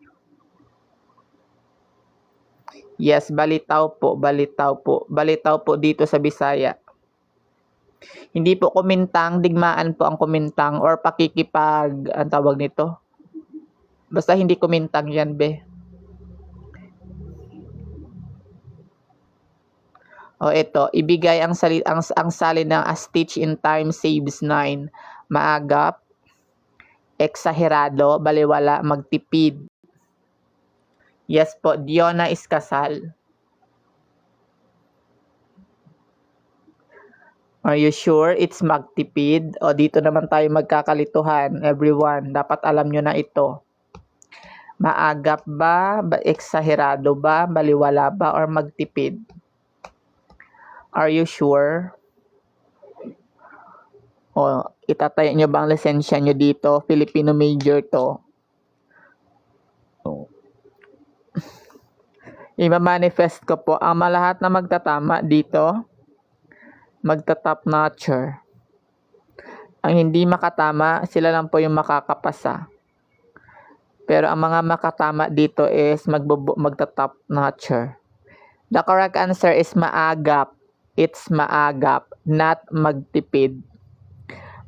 Yes, balitaw po, balitaw po. Balitaw po dito sa Bisaya. Hindi po kumintang, digmaan po ang kumintang or pakikipag, ang tawag nito. Basta hindi kumintang yan, be. O ito, ibigay ang salin ng a stitch in time saves 9. Maagap, eksaherado, baliwala, magtipid. Yes po, Diona Iskasal. Are you sure it's magtipid? O dito naman tayo magkakalituhan, everyone. Dapat alam nyo na ito. Maagap ba, eksaherado ba, baliwala ba, or magtipid? Are you sure? O, itatayo nyo bang lisensya nyo dito? Filipino major to. I-manifest ko po ang lahat na magtatama dito. Magta-top notcher. Ang hindi makatama, sila lang po yung makakapasa. Pero ang mga makatama dito is magta-top notcher. The correct answer is maagap. It's maagap, not magtipid.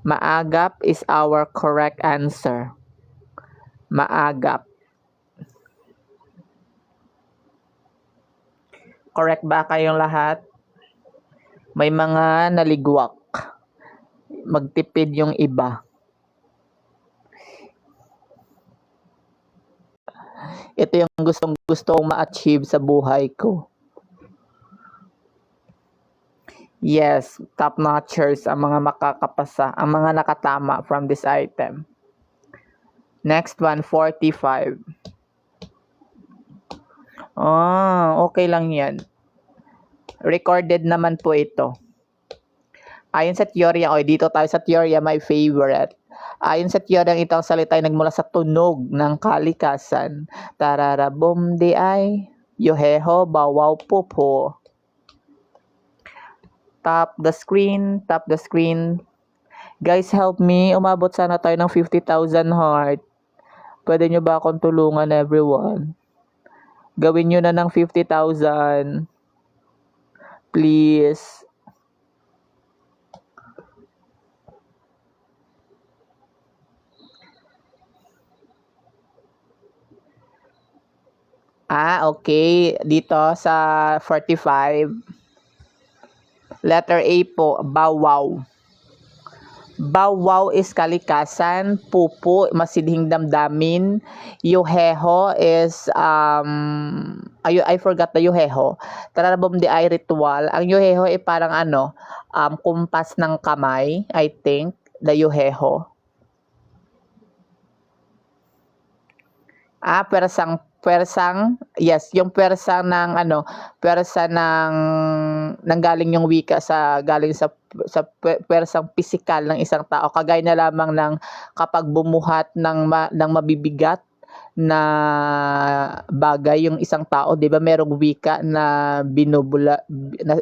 Maagap is our correct answer. Maagap. Correct ba kayong lahat? May mga naligwak. Magtipid yung iba. Ito yung gusto kong ma-achieve sa buhay ko. Yes, top-notchers ang mga makakapasa, ang mga nakatama from this item. Next one, 45. Okay lang yan. Recorded naman po ito. Ayon sa teorya, dito tayo sa teorya, my favorite. Ayon sa teorya, ito ang salita ay nagmula sa tunog ng kalikasan. Tararabom di ay, yoheho, bawaw, pupo. Tap the screen. Guys, help me. Umabot sana tayo ng 50,000 heart. Pwede nyo ba akong tulungan, everyone? Gawin nyo na ng 50,000. Please. Okay. Dito sa 45. Letter A po, bawaw. Bawaw is kalikasan, pupo, masidhing damdamin, yuheho is, I forgot the yuheho. Tararabom di ay ritual. Ang yuheho ay parang kumpas ng kamay, I think, the yuheho. Pwersang, yes, yung pwersa ng nanggaling yung wika galing sa pwersang pisikal ng isang tao, kagaya na lamang ng kapag bumuhat ng mabibigat na bagay yung isang tao, 'di ba? Merong wika na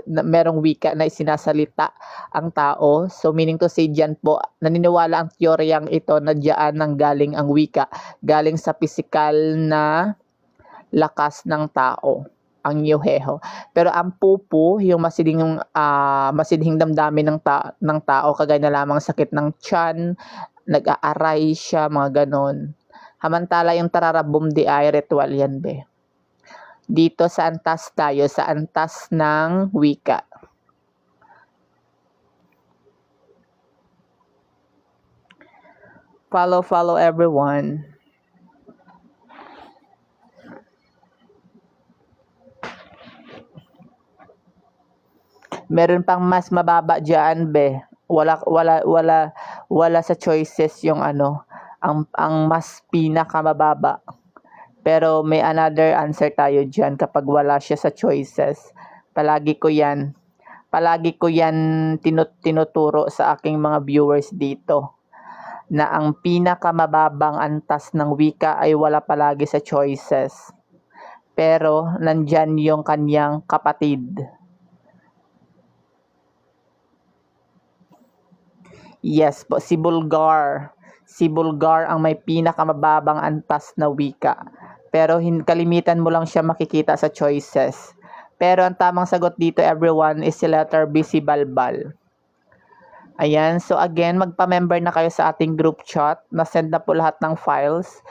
merong wika na sinasalita ang tao. So meaning to say, diyan po naniniwala ang teoryang ito na diyan nanggaling ang wika, galing sa pisikal na lakas ng tao, ang yuheho. Pero ang pupu, yung masidhing damdamin ng tao, kagaya na lamang sakit ng tiyan, nag-aaray siya, mga ganon. Hamantala yung tararabom di ay ritual yan, be. Dito sa antas tayo, sa antas ng wika. Follow everyone. Meron pang mas mababa diyan, be. Wala sa choices yung ang mas pinakamababa. Pero may another answer tayo diyan kapag wala siya sa choices. Palagi ko yan tinuturo sa aking mga viewers dito, na ang pinakamababang antas ng wika ay wala palagi sa choices. Pero nandyan yung kanyang kapatid. Yes po, si Bulgar. Si Bulgar ang may pinakamababang antas na wika. Pero kalimitan mo lang siya makikita sa choices. Pero ang tamang sagot dito, everyone, is si letter B, si Balbal. Ayan, so again, magpa-member na kayo sa ating group chat. Na-send na po lahat ng files.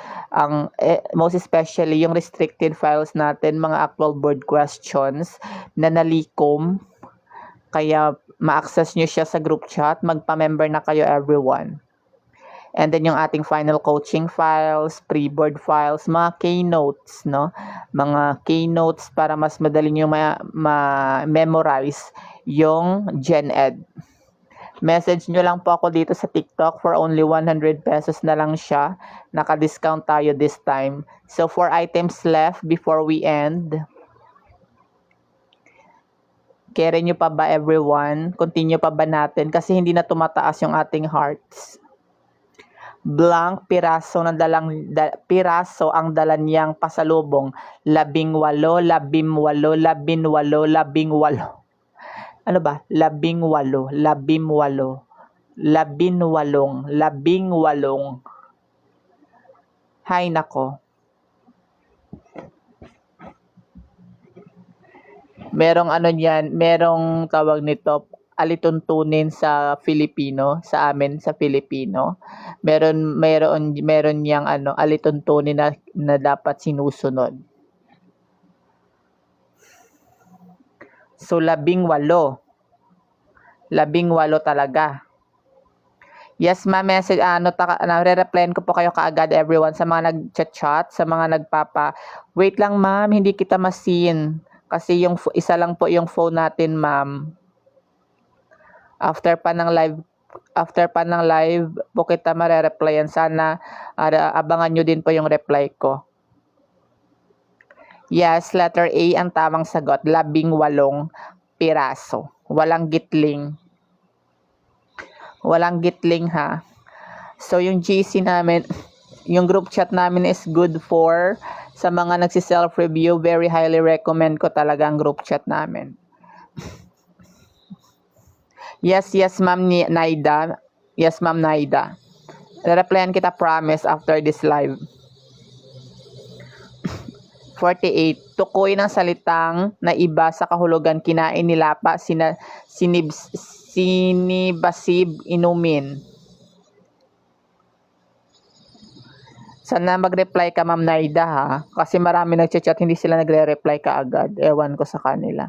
Most especially yung restricted files natin, mga actual board questions na nalikom. Kaya ma-access nyo siya sa group chat. Magpa-member na kayo, everyone. And then yung ating final coaching files, pre-board files, mga keynotes, no? Mga keynotes para mas madali nyo ma-memorize yung Gen Ed. Message nyo lang po ako dito sa TikTok. For only 100 pesos na lang siya. Naka-discount tayo this time. So 4 items left before we end. Kere nyo pa ba, everyone? Continue pa ba natin? Kasi hindi na tumataas yung ating hearts. Blank piraso ang dala niyang pasalubong. 18, 18. Ano ba? 18. 18. Hay nako. Merong ano niyan, merong tawag nito, alituntunin sa Filipino, sa amin sa Filipino. Meron niyang ano, alituntunin na dapat sinusunod. So 18. 18 talaga. Yes, ma'am, message, nare-replyan ko po kayo kaagad everyone sa mga nag-chat, sa mga wait lang ma'am, hindi kita masin. Kasi yung isa lang po yung phone natin, ma'am. After pa ng live po kita mare-replyan. Sana abangan nyo din po yung reply ko. Yes, letter A ang tamang sagot. 18 piraso. Walang gitling. Walang gitling ha. So yung GC namin, yung group chat namin is good for sa mga nagsi-self-review. Very highly recommend ko talaga ang group chat namin. Yes, ma'am Naida. Yes, ma'am Naida. Replyan kita, promise, after this live. 48. Tukoy ng salitang na iba sa kahulugan, kinain, nilapa, sinibasib, inumin. Sana mag-reply ka, ma'am Naida, ha? Kasi marami nag-chat, hindi sila nagre-reply ka agad. Ewan ko sa kanila.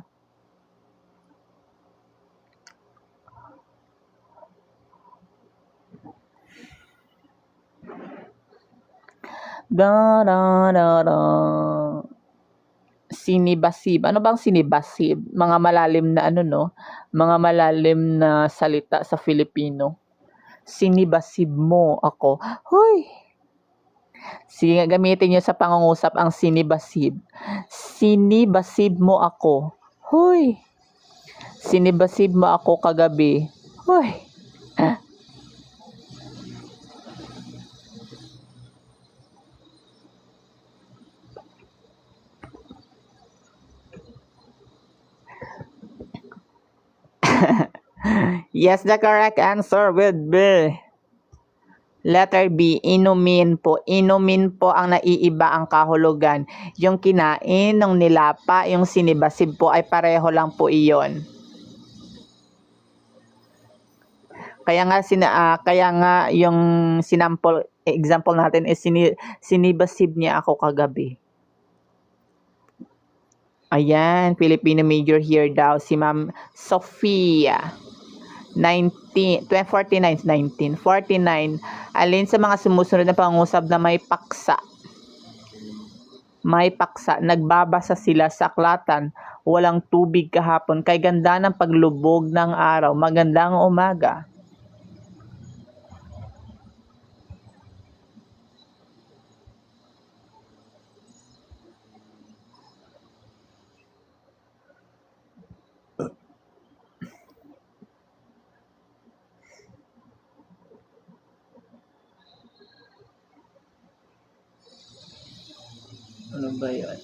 Sinibasib. Ano bang sinibasib? Mga malalim na ano, no? Mga malalim na salita sa Filipino. Sinibasib mo ako. Hoy! Sige, gamitin nyo sa pangungusap ang sinibasib. Sinibasib mo ako. Hoy! Sinibasib mo ako kagabi. Hoy! Yes, the correct answer would be letter B, inumin po. Inumin po ang naiiba ang kahulugan. Yung kinain, ng nilapa, yung sinibasib po ay pareho lang po iyon. Kaya nga yung example natin is sinibasib niya ako kagabi. Ayan, Filipino major here daw si Ma'am Sofia. 49. Alin sa mga sumusunod na pangusap na may paksa? May paksa. Nagbabasa sila sa aklatan. Walang tubig kahapon. Kay ganda ng paglubog ng araw. Magandang umaga. Ano ba yun?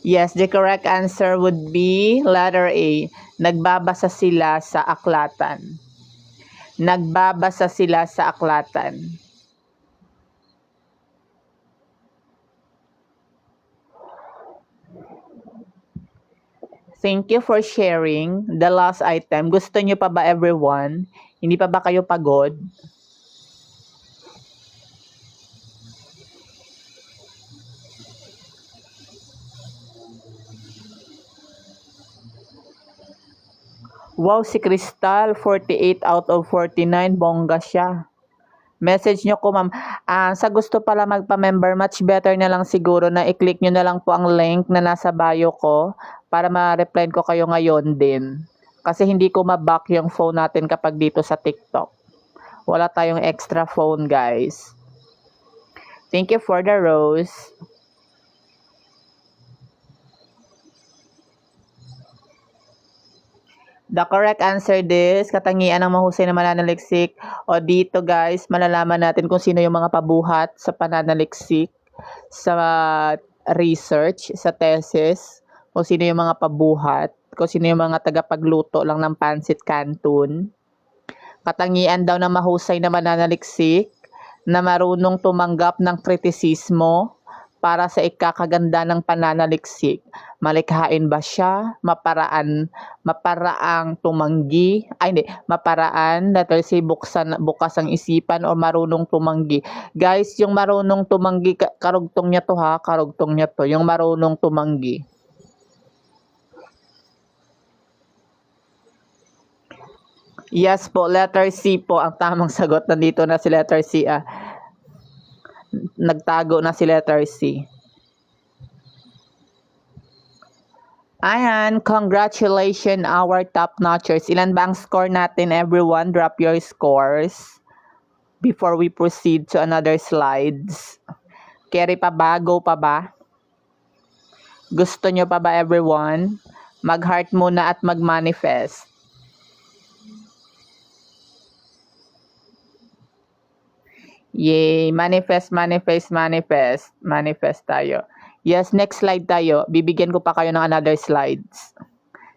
Yes, the correct answer would be letter A. Nagbabasa sila sa aklatan. Nagbabasa sila sa aklatan. Thank you for sharing the last item. Gusto nyo pa ba, everyone? Hindi pa ba kayo pagod? Wow, si Crystal, 48 out of 49. Bongga siya. Message nyo ko, ma'am. Sa gusto pala magpa-member, much better na lang siguro na i-click nyo na lang po ang link na nasa bio ko para ma-reply ko kayo ngayon din. Kasi hindi ko ma-back yung phone natin kapag dito sa TikTok. Wala tayong extra phone, guys. Thank you for the rose. The correct answer is katangian ng mahusay na mananaliksik. O dito guys, malalaman natin kung sino yung mga pabuhat sa pananaliksik, sa research, sa thesis, kung sino yung mga pabuhat, kung sino yung mga tagapagluto lang ng pancit canton. Katangian daw ng mahusay na mananaliksik, na marunong tumanggap ng kritisismo, para sa ikakaganda ng pananaliksik. Malikhain ba siya? Maparaang tumanggi? Ay hindi, maparaan, letter C, bukas ang isipan o marunong tumanggi. Guys, yung marunong tumanggi, karugtong niya to ha, karugtong niya to, yung marunong tumanggi. Yes po, letter C po ang tamang sagot. Nandito na si letter C. Nagtago na si letter C. Ayan, congratulations our top notchers. Ilan ba ang score natin, everyone? Drop your scores before we proceed to another slides. Carry pa ba? Go pa ba? Gusto nyo pa ba, everyone? Mag-heart muna at mag-manifest. Yay! Manifest, manifest, manifest. Manifest tayo. Yes, next slide tayo. Bibigyan ko pa kayo ng another slides.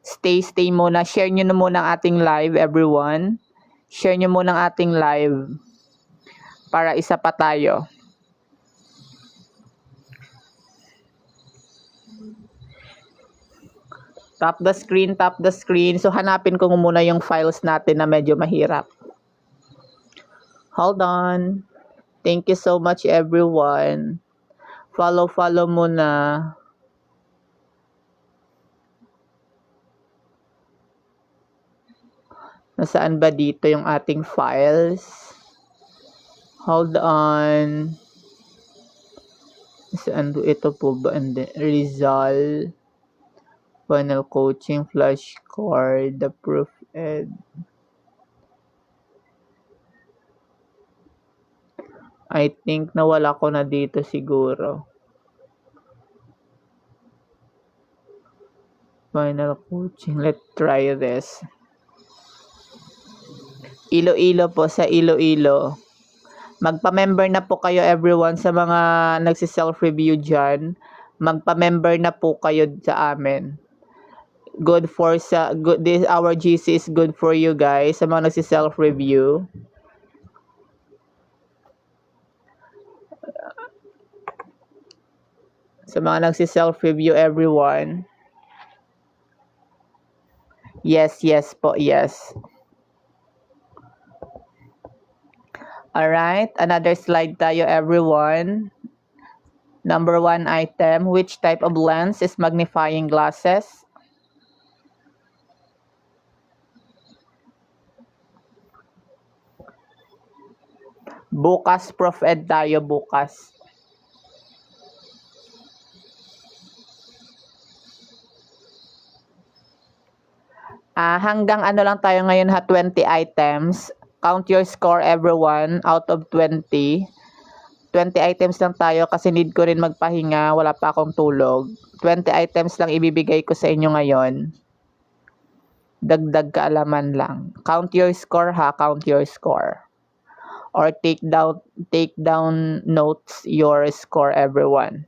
Stay muna. Share nyo na muna ang ating live, everyone. Share nyo muna ang ating live. Para isa pa tayo. Tap the screen, tap the screen. So, hanapin ko muna yung files natin na medyo mahirap. Hold on. Thank you so much, everyone. Follow muna. Nasaan ba dito yung ating files? Hold on. Saan ito po ba? Rizal. Final coaching, flashcard, the proof ed. I think nawala ko na dito siguro. Final coaching. Let's try this. Iloilo po, sa Iloilo. Magpa-member na po kayo, everyone, sa mga nagsi-self-review dyan. Magpa-member na po kayo sa amin. Good for our GC is good for you guys, sa mga nagsi-self-review. Sa mga nagsi-self-review, everyone. Yes po, yes. Alright, another slide tayo, everyone. Number 1 item, which type of lens is magnifying glasses? Bukas, Prof. Ed tayo, bukas. Hanggang ano lang tayo ngayon ha, 20 items. Count your score, everyone, out of 20. 20 items lang tayo kasi need ko rin magpahinga, wala pa akong tulog. 20 items lang ibibigay ko sa inyo ngayon. Dagdag kaalaman lang. Count your score ha, count your score. Or take down notes your score, everyone.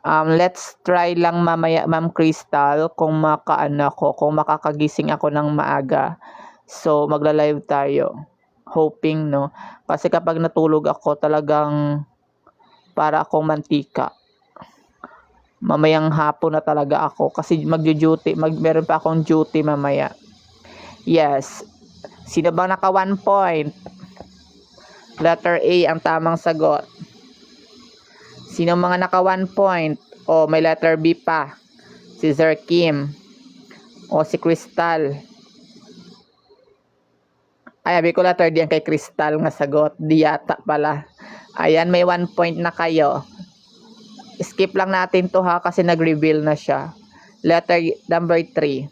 Let's try lang mamaya, Ma'am Crystal, kung makakagising ako ng maaga. So, magla-live tayo. Hoping, no? Kasi kapag natulog ako, talagang para akong mantika. Mamayang hapon na talaga ako. Kasi magjo-duty, meron pa akong duty mamaya. Yes. Sino ba naka 1 point? Letter A ang tamang sagot. Sino mga naka 1 point? O may letter B pa. Si Sir Kim. O si Crystal. Ay, sabi ko letter D ang kay Crystal nga sagot. Di yata pala. Ayan, may 1 point na kayo. Skip lang natin to ha kasi nag-reveal na siya. Letter number 3.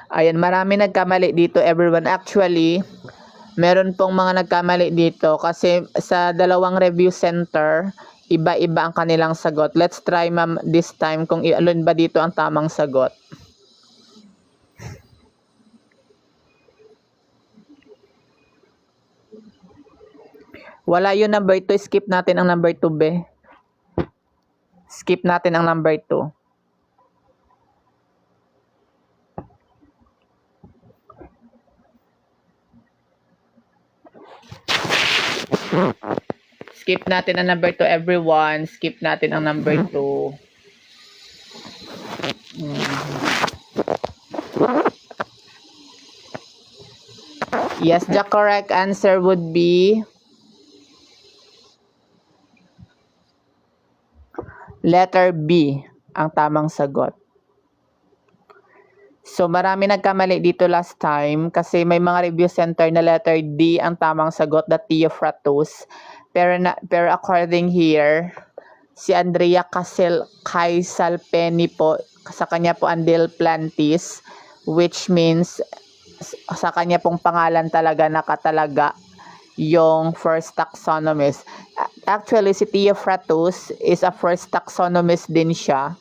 Ayan, marami nagkamali dito, everyone. Actually, meron pong mga nagkamali dito kasi sa dalawang review center, iba-iba ang kanilang sagot. Let's try, ma'am, this time kung alin ba dito ang tamang sagot. Wala yung number 2. Skip natin ang number 2, be. Skip natin ang number 2. Skip natin ang number 2, everyone. Skip natin ang number 2. Yes, the correct answer would be letter B, ang tamang sagot. So, marami nagkamali dito last time kasi may mga review center na letter D ang tamang sagot, the Theophrastus. Pero according here, si Andrea Kaisalpeni po, sa kanya po ang Diplantis, which means sa kanya pong pangalan talaga nakatalaga yung first taxonomist. Actually, si Theophrastus is a first taxonomist din siya.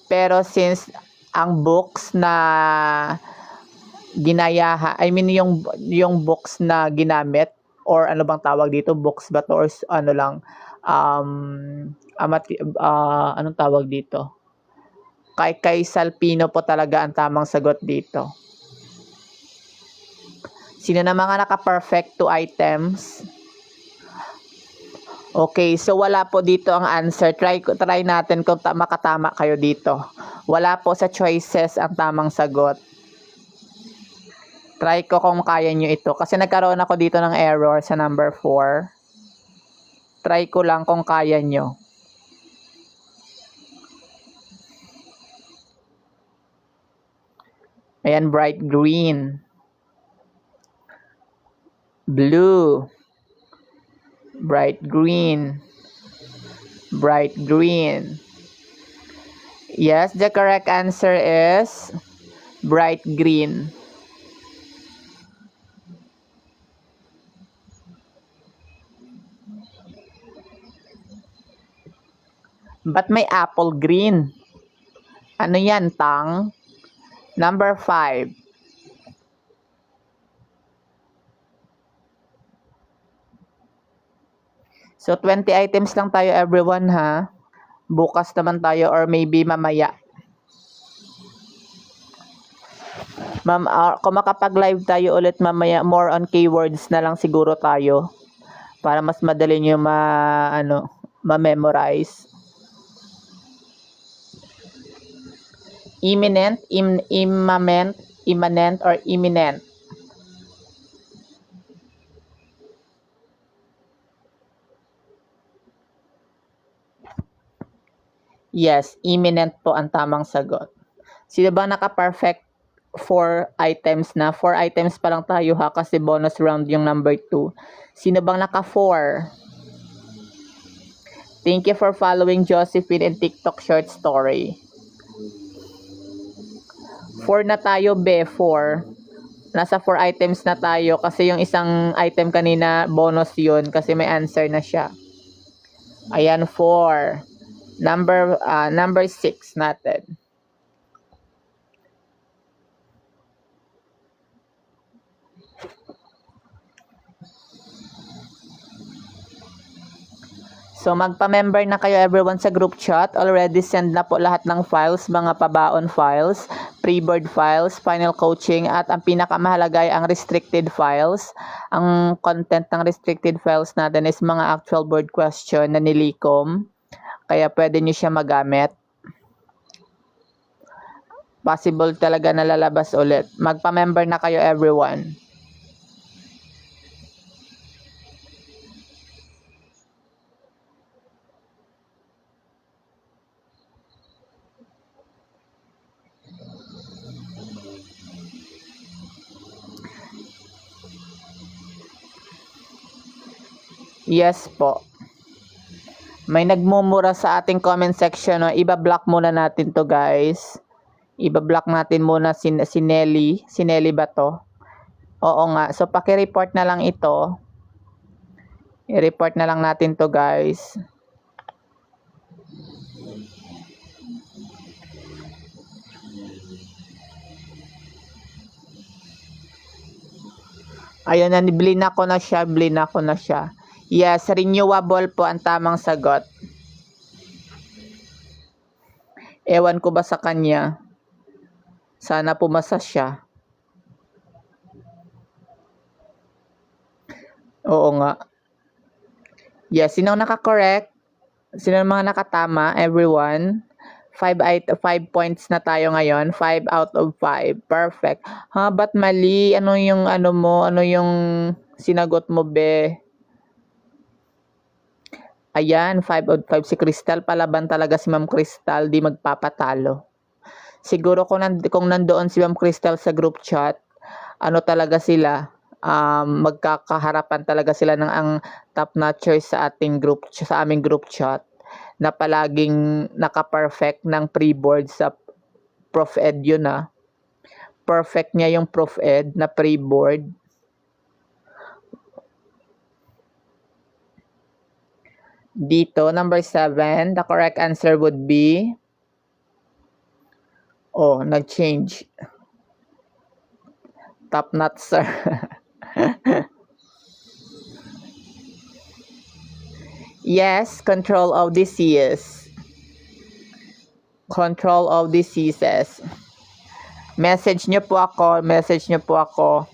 Pero since ang books na yung books na ginamit, or ano bang tawag dito, books ba to, or ano lang, anong tawag dito? Kay Salpino po talaga ang tamang sagot dito. Sino na mga naka-perfect 2 items? Okay, so wala po dito ang answer. Try natin kung makatama kayo dito. Wala po sa choices ang tamang sagot. Try ko kung kaya nyo ito. Kasi nagkaroon ako dito ng error sa number 4. Try ko lang kung kaya nyo. Ayan, bright green. Blue. Bright green. Bright green. Yes, the correct answer is bright green. Ba't may apple green? Ano yan, tang? Number 5. So, 20 items lang tayo, everyone, ha? Bukas naman tayo or maybe mamaya. Kung makapag-live tayo ulit mamaya, more on keywords na lang siguro tayo. Para mas madali nyo ma-memorize. Imminent, immanent, or imminent. Yes, imminent po ang tamang sagot. Sino ba naka-perfect 4 items na? 4 items pa lang tayo, ha, kasi bonus round yung number 2. Sino bang naka-4? Thank you for following Josephine and TikTok short story. 4 na tayo, be, 4. Nasa 4 items na tayo kasi yung isang item kanina, bonus yun kasi may answer na siya. Ayan, 4. Number 6 natin. So, magpa-member na kayo, everyone, sa group chat. Already send na po lahat ng files, mga pabaon files, pre-board files, final coaching, at ang pinakamahalaga ay ang restricted files. Ang content ng restricted files natin is mga actual board question na nilikom. Kaya pwede nyo siya magamit. Possible talaga na lalabas ulit. Magpa-member na kayo, everyone. Yes po. May nagmumura sa ating comment section. No? Iba-block muna natin to, guys. Iba-block natin muna si Nelly. Si Nelly ba to? Oo nga. So, paki-report na lang ito. I-report na lang natin to, guys. Ayun na, blina ko na siya. Yes, renewable po ang tamang sagot. Ewan ko ba sa kanya. Sana pumasa siya. Oo nga. Yes, sino naka-correct? Sino mga nakatama? Everyone. 5 points na tayo ngayon. 5 out of 5. Perfect. Ha, ba't mali? Ano yung ano mo? Ano yung sinagot mo, be? Ayan, 5 out of 5 si Crystal. Palaban talaga si Ma'am Crystal. Di magpapatalo. Siguro kung nandoon si Ma'am Crystal sa group chat, ano talaga sila, magkakaharapan talaga sila ng ang top notchers sa aming group chat na palaging naka-perfect ng pre-board sa Prof Ed yun Perfect niya yung Prof Ed na pre-board. Dito, number 7, the correct answer would be, nag-change. Top notch, sir. Yes, control of disease. Control of diseases. Message nyo po ako.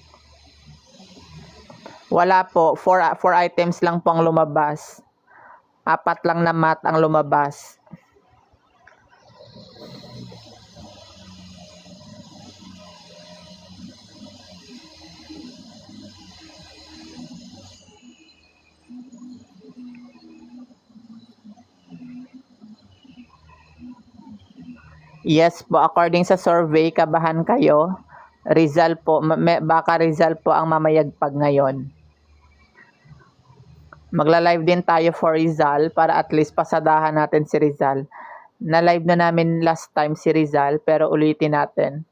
Wala po, 4 items lang po ang lumabas. 4 lang na math ang lumabas. Yes po, according sa survey, kabahan kayo. Rizal po, baka Rizal po ang mamayagpag ngayon. Magla-live din tayo for Rizal para at least pasadahan natin si Rizal. Na-live na namin last time si Rizal pero ulitin natin.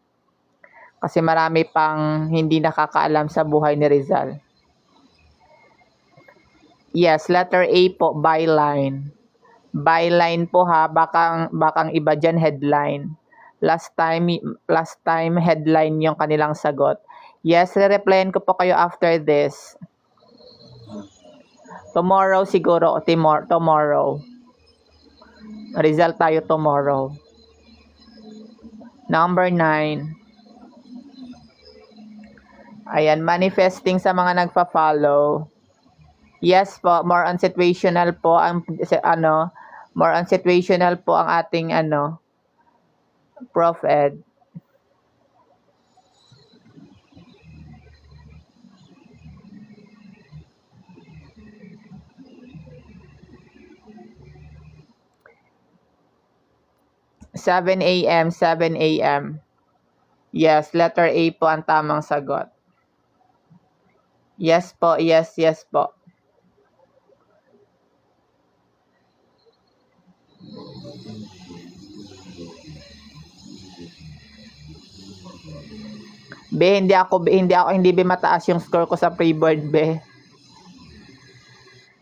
Kasi marami pang hindi nakakaalam sa buhay ni Rizal. Yes, letter A po, byline. Byline po ha, bakang iba dyan headline. Last time headline yung kanilang sagot. Yes, re-replyan ko po kayo after this. Tomorrow siguro, tomorrow. Result tayo tomorrow. Number 9. Ayan, manifesting sa mga nagpa-follow. Yes po, more on situational po ang ating Prof Ed. Seven a.m. Yes, letter A po ang tamang sagot. Yes po, yes po. Hindi mataas yung score ko sa pre-board, be.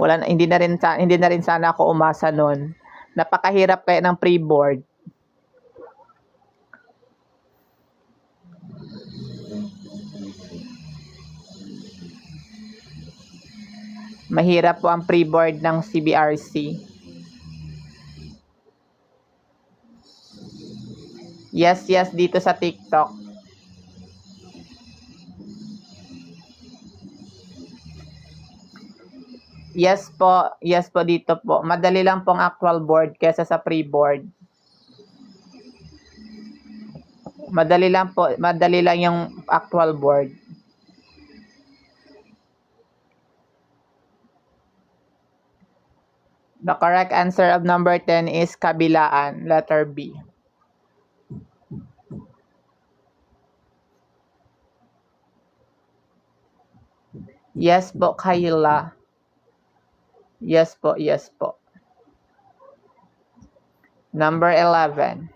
Hindi na rin sana ako umasa noon. Napakahirap kaya ng pre-board. Mahirap po ang pre-board ng CBRC. Yes, dito sa TikTok. Yes po dito po. Madali lang pong actual board kesa sa pre-board. Madali lang yung actual board. The correct answer of number 10 is kabilaan, letter B. Yes po, Kayla. Yes po. Number 11.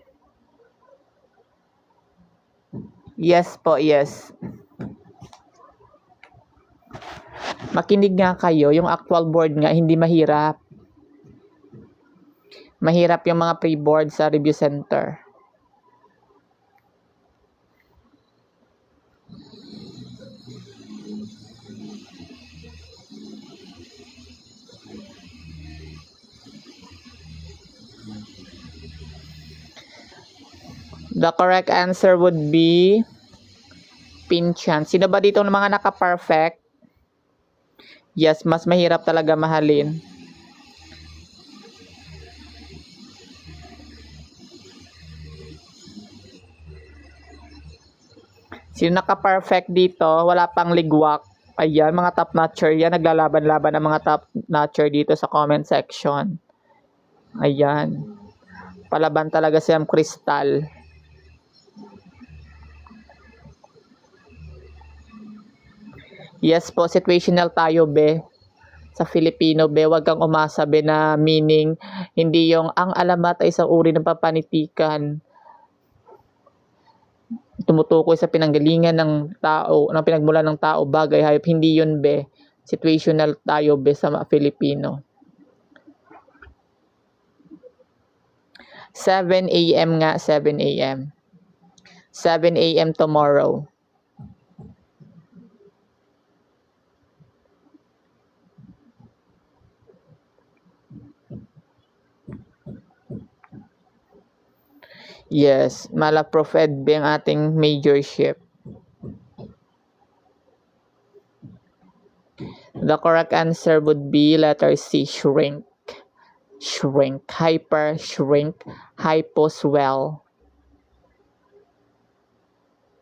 Yes po, yes. Makinig nga kayo, yung actual board nga, hindi mahirap. Mahirap yung mga pre-board sa review center. The correct answer would be Pinchan. Sino ba dito ng mga naka-perfect? Yes, mas mahirap talaga mahalin. Sino naka-perfect dito? Wala pang ligwak. Ayan, mga top notcher yan. Naglalaban-laban ang mga top notcher dito sa comment section. Ayan. Palaban talaga si Ma'am Crystal. Yes po, situational tayo, be. Sa Filipino, be, wag kang umasa, be, na meaning, hindi yung ang alamat ay isang uri ng papanitikan. Tumutukoy sa pinanggalingan ng tao, ng pinagmulan ng tao, bagay, hayop. Hindi yun, be. Situational tayo, be, sa Filipino. 7 a.m. nga, 7 a.m. 7 a.m. tomorrow. Yes, Malaprof Edbe ang ating major ship. The correct answer would be letter C, shrink. Shrink, hyper, shrink, hyposwell.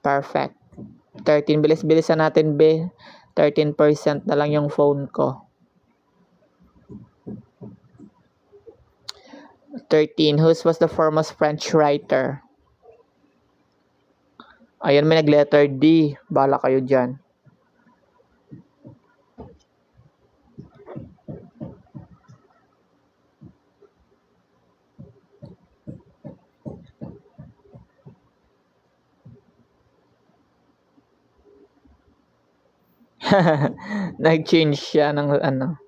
Perfect. 13, bilis-bilisan natin, be. 13% na lang yung phone ko. 13, who was the foremost French writer? Ayan, may nag-letter D. Bala kayo dyan. Nag-change siya ng ano.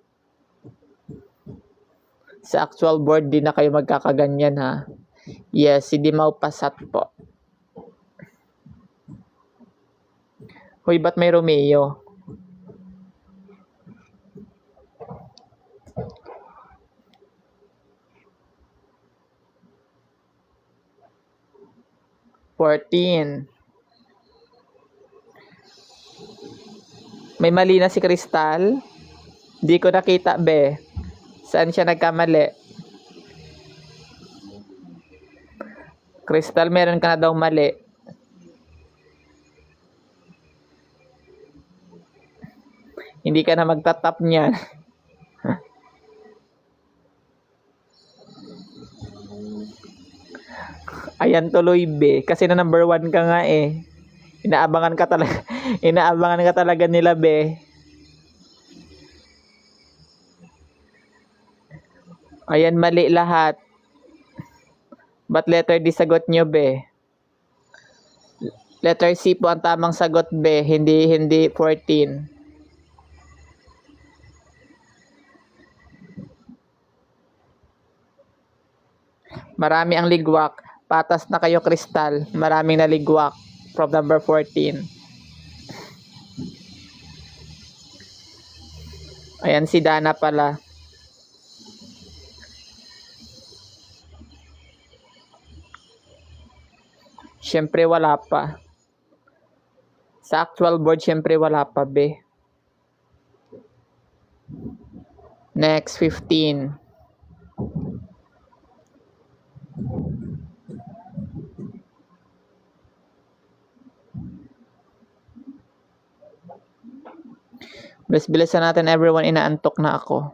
Sa actual board, di na kayo magkakaganyan, ha? Yes, si Dimao Pasat po. Hoy, ba't may Romeo? "14. May mali na si Crystal? Di ko nakita, be. Saan siya nagkamali? Crystal, meron ka na daw mali. Hindi ka na magtatap niyan. Ayan tuloy, be. Kasi na number 1 ka nga eh. Inaabangan ka talaga. Inaabangan ka talaga nila, be. Ayan, mali lahat. Ba't letter D sagot nyo, be? Letter C po ang tamang sagot, be. Hindi 14. Marami ang ligwak. Patas na kayo, Crystal. Maraming naligwak. From number 14. Ayan, si Dana pala. Siyempre, wala pa. Sa actual board, siyempre, wala pa, be. Next, 15. Bilis-bilisan natin, everyone. Inaantok na ako.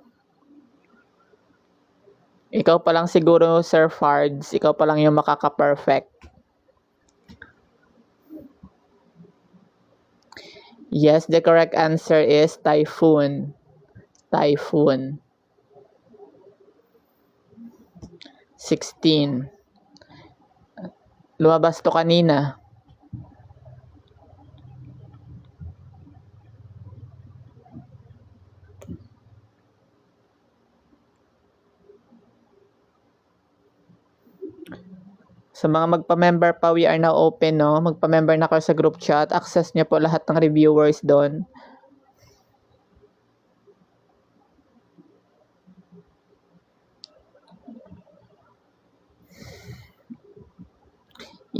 Ikaw pa lang siguro, Sir Fards. Ikaw pa lang yung makaka-perfect. Yes, the correct answer is typhoon. Typhoon. 16. Lumabas to kanina. Sa mga magpa-member pa, we are now open, no? Magpa-member na kayo sa group chat. Access nyo po lahat ng reviewers doon.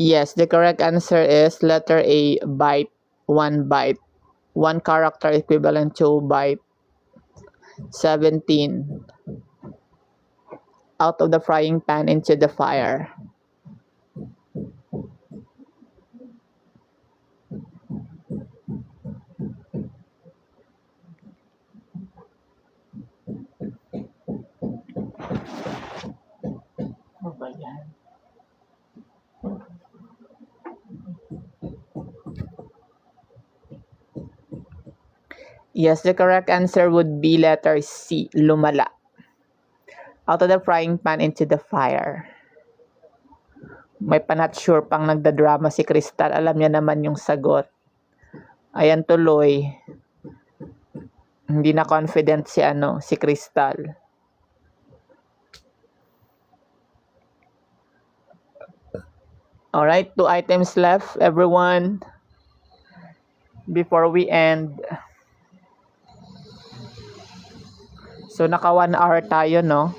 Yes, the correct answer is letter A, byte. 1 byte. 1 character equivalent to byte. 17. Out of the frying pan into the fire. Ano ba yan? Yes, the correct answer would be letter C, lumala. Out of the frying pan into the fire. May not sure pang nagdadrama si Crystal. Alam niya naman yung sagot. Ayan tuloy. Hindi na confident si Crystal. Alright, 2 items left, everyone. Before we end. So, naka 1 hour tayo, no?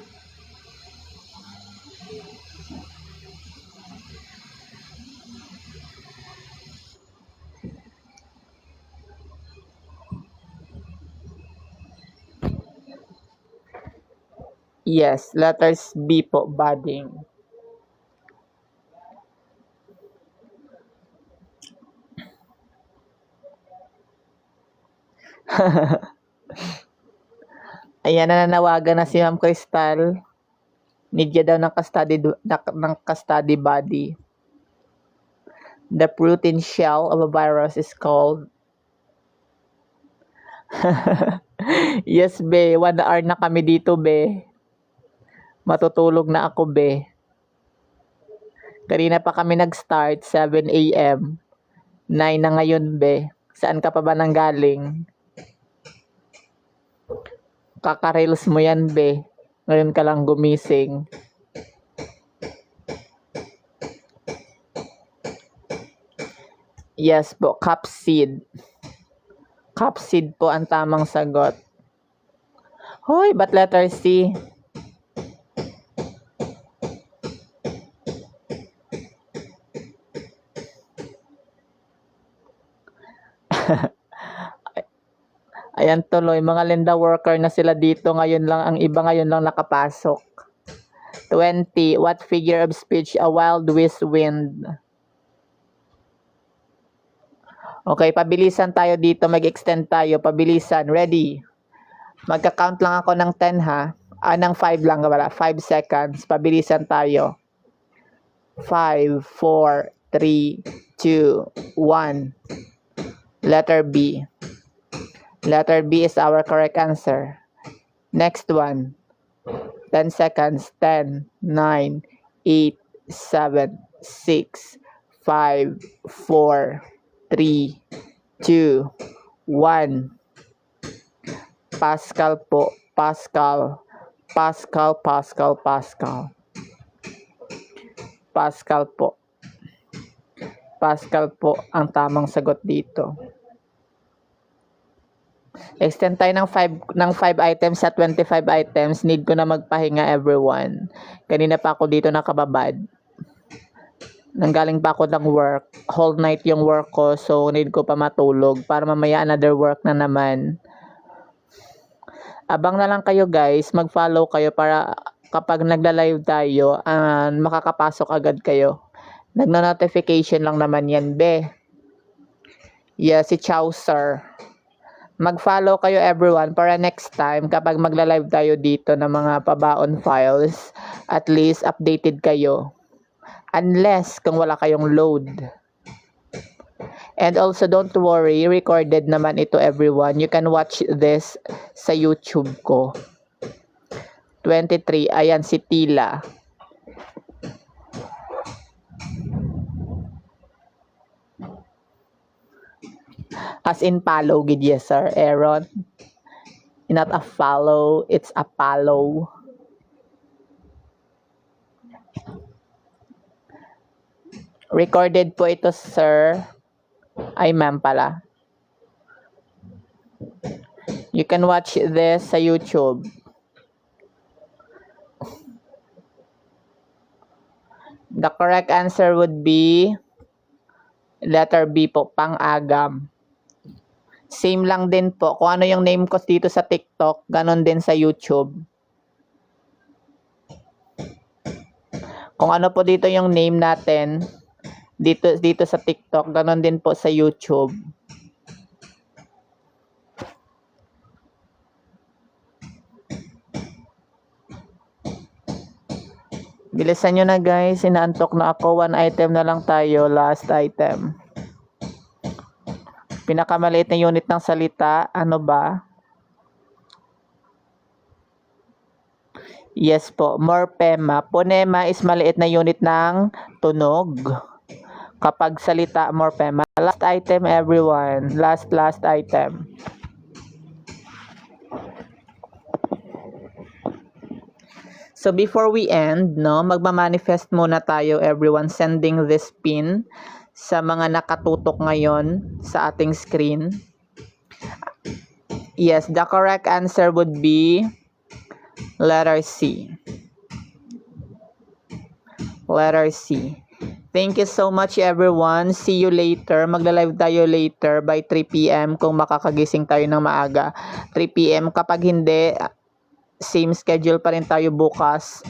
Yes, letters B po, budding. Ayan, nananawagan na si Ma'am Crystal. Need niya daw ng ka-study body. The protein shell of a virus is called... Yes, be. 1 hour na kami dito, be. Matutulog na ako, be. Kanina pa kami nag-start, 7 a.m. 9 na ngayon, be. Saan ka pa ba nanggaling? Kaka-reels mo yan, be. Ngayon ka lang gumising. Yes po, capsid. Capsid po ang tamang sagot. Hoy, ba't letter C? Ayan tuloy, mga Linda worker na sila dito. Ngayon lang, ang iba ngayon lang nakapasok. 20. What figure of speech a wild west wind? Okay, pabilisan tayo dito. Mag-extend tayo. Pabilisan. Ready? Magka-count lang ako ng 10 ha. Ng 5 lang. Wala. 5 seconds. Pabilisan tayo. 5, 4, 3, 2, 1. Letter B. Letter B is our correct answer. Next one. 10 seconds. 10, 9, 8, 7, 6, 5, 4, 3, 2, 1. Pascal po. Pascal. Pascal, Pascal, Pascal. Pascal po. Pascal po ang tamang sagot dito. Extend tayo ng 5 items sa 25 items. Need ko na magpahinga, everyone. Kanina pa ako dito nakababad. Nanggaling pa ako ng work. Whole night yung work ko, so need ko pa matulog para mamaya another work na naman. Abang na lang kayo guys, mag-follow kayo para kapag nagla-live tayo, makakapasok agad kayo. Nagna-notification lang naman yan, be. Yeah, si Chowser. Mag-follow kayo everyone para next time kapag magla-live tayo dito ng mga pabaon files, at least updated kayo. Unless kung wala kayong load. And also don't worry, recorded naman ito everyone. You can watch this sa YouTube ko. 23, ayan si Tila. As in follow, gid yes sir, Aaron. Not a follow, it's a follow. Recorded po ito, sir. Ay, ma'am pala. You can watch this sa YouTube. The correct answer would be letter B po, pang-agam. Same lang din po. Kung ano yung name ko dito sa TikTok, ganon din sa YouTube. Kung ano po dito yung name natin, dito sa TikTok, ganon din po sa YouTube. Bilisan nyo na guys, inaantok na ako. 1 item na lang tayo, last item. Pinakamaliit na unit ng salita, ano ba? Yes po, morphema. Phonema is maliit na unit ng tunog. Kapag salita, morphema. Last item everyone, last item. So before we end, no, magma-manifest muna tayo everyone, sending this pin sa mga nakatutok ngayon sa ating screen. Yes, the correct answer would be letter C. Letter C. Thank you so much everyone. See you later. Magla-live tayo later by 3 PM kung makakagising tayo ng maaga. 3 PM. Kapag hindi, same schedule pa rin tayo bukas.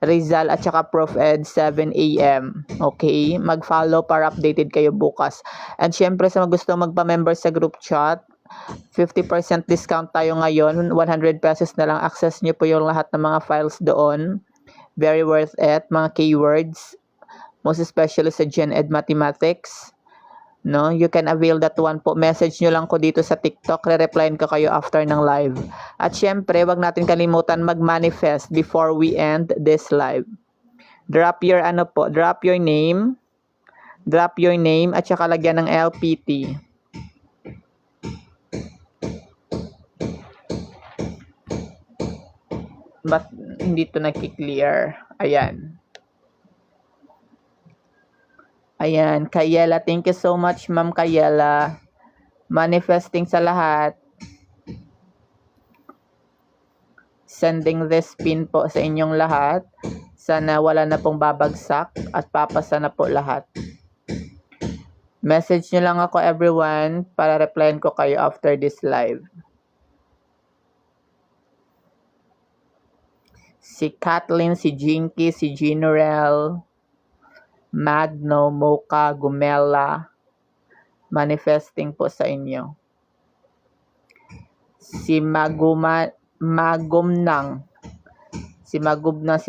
Rizal at saka Prof. Ed 7 AM. Okay? Mag-follow para updated kayo bukas. And syempre sa mga gusto magpa-member sa group chat, 50% discount tayo ngayon. 100 pesos na lang. Access nyo po yung lahat ng mga files doon. Very worth it. Mga keywords. Most especially sa Gen Ed Mathematics. No, you can avail that one po. Message nyo lang ko dito sa TikTok. Re-replyin ko kayo after ng live. At syempre, wag natin kalimutan mag-manifest before we end this live. Drop your drop your name. Drop your name at saka lagyan ng LPT. But hindi to nagki-clear. Ayan. Ayan, Kayela. Thank you so much, Ma'am Kayela. Manifesting sa lahat. Sending this pin po sa inyong lahat. Sana wala na pong babagsak at papasa na po lahat. Message nyo lang ako everyone para replyan ko kayo after this live. Si Kathleen, si Jinky, si Ginorel, Magno, Mocha, Gumela, manifesting po sa inyo. Si Magumnang, si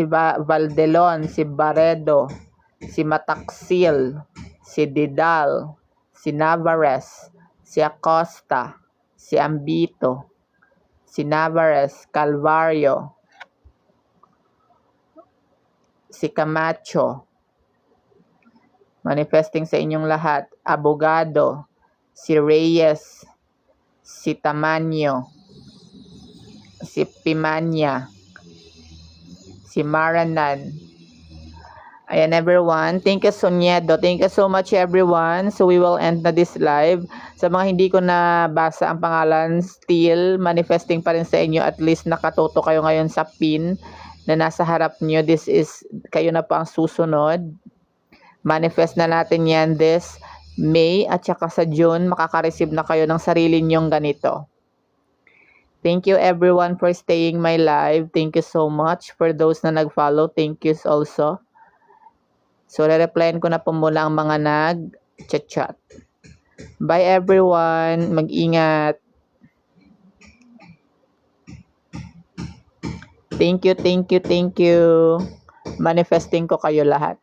Valdelon, si Baredo, si Mataksil, si Didal, si Navarez, si Acosta, si Ambito, si Navarez, Calvario, si Camacho, manifesting sa inyong lahat. Abogado, si Reyes, si Tamanyo, si Pimanya, si Maranan. Ayan everyone. Thank you Sonyedo. Thank you so much everyone. So we will end na this live. Sa mga hindi ko na basa ang pangalan, still manifesting pa rin sa inyo. At least nakatuto kayo ngayon sa pin na nasa harap nyo. This is, kayo na po ang susunod. Manifest na natin yan this May at saka sa June, makaka-receive na kayo ng sarili nyong ganito. Thank you everyone for staying my live. Thank you so much. For those na nag-follow, thank you also. So, re-replyan ko na po muna ang mga nag-chat-chat. Bye everyone. Mag-ingat. Thank you. Manifesting ko kayo lahat.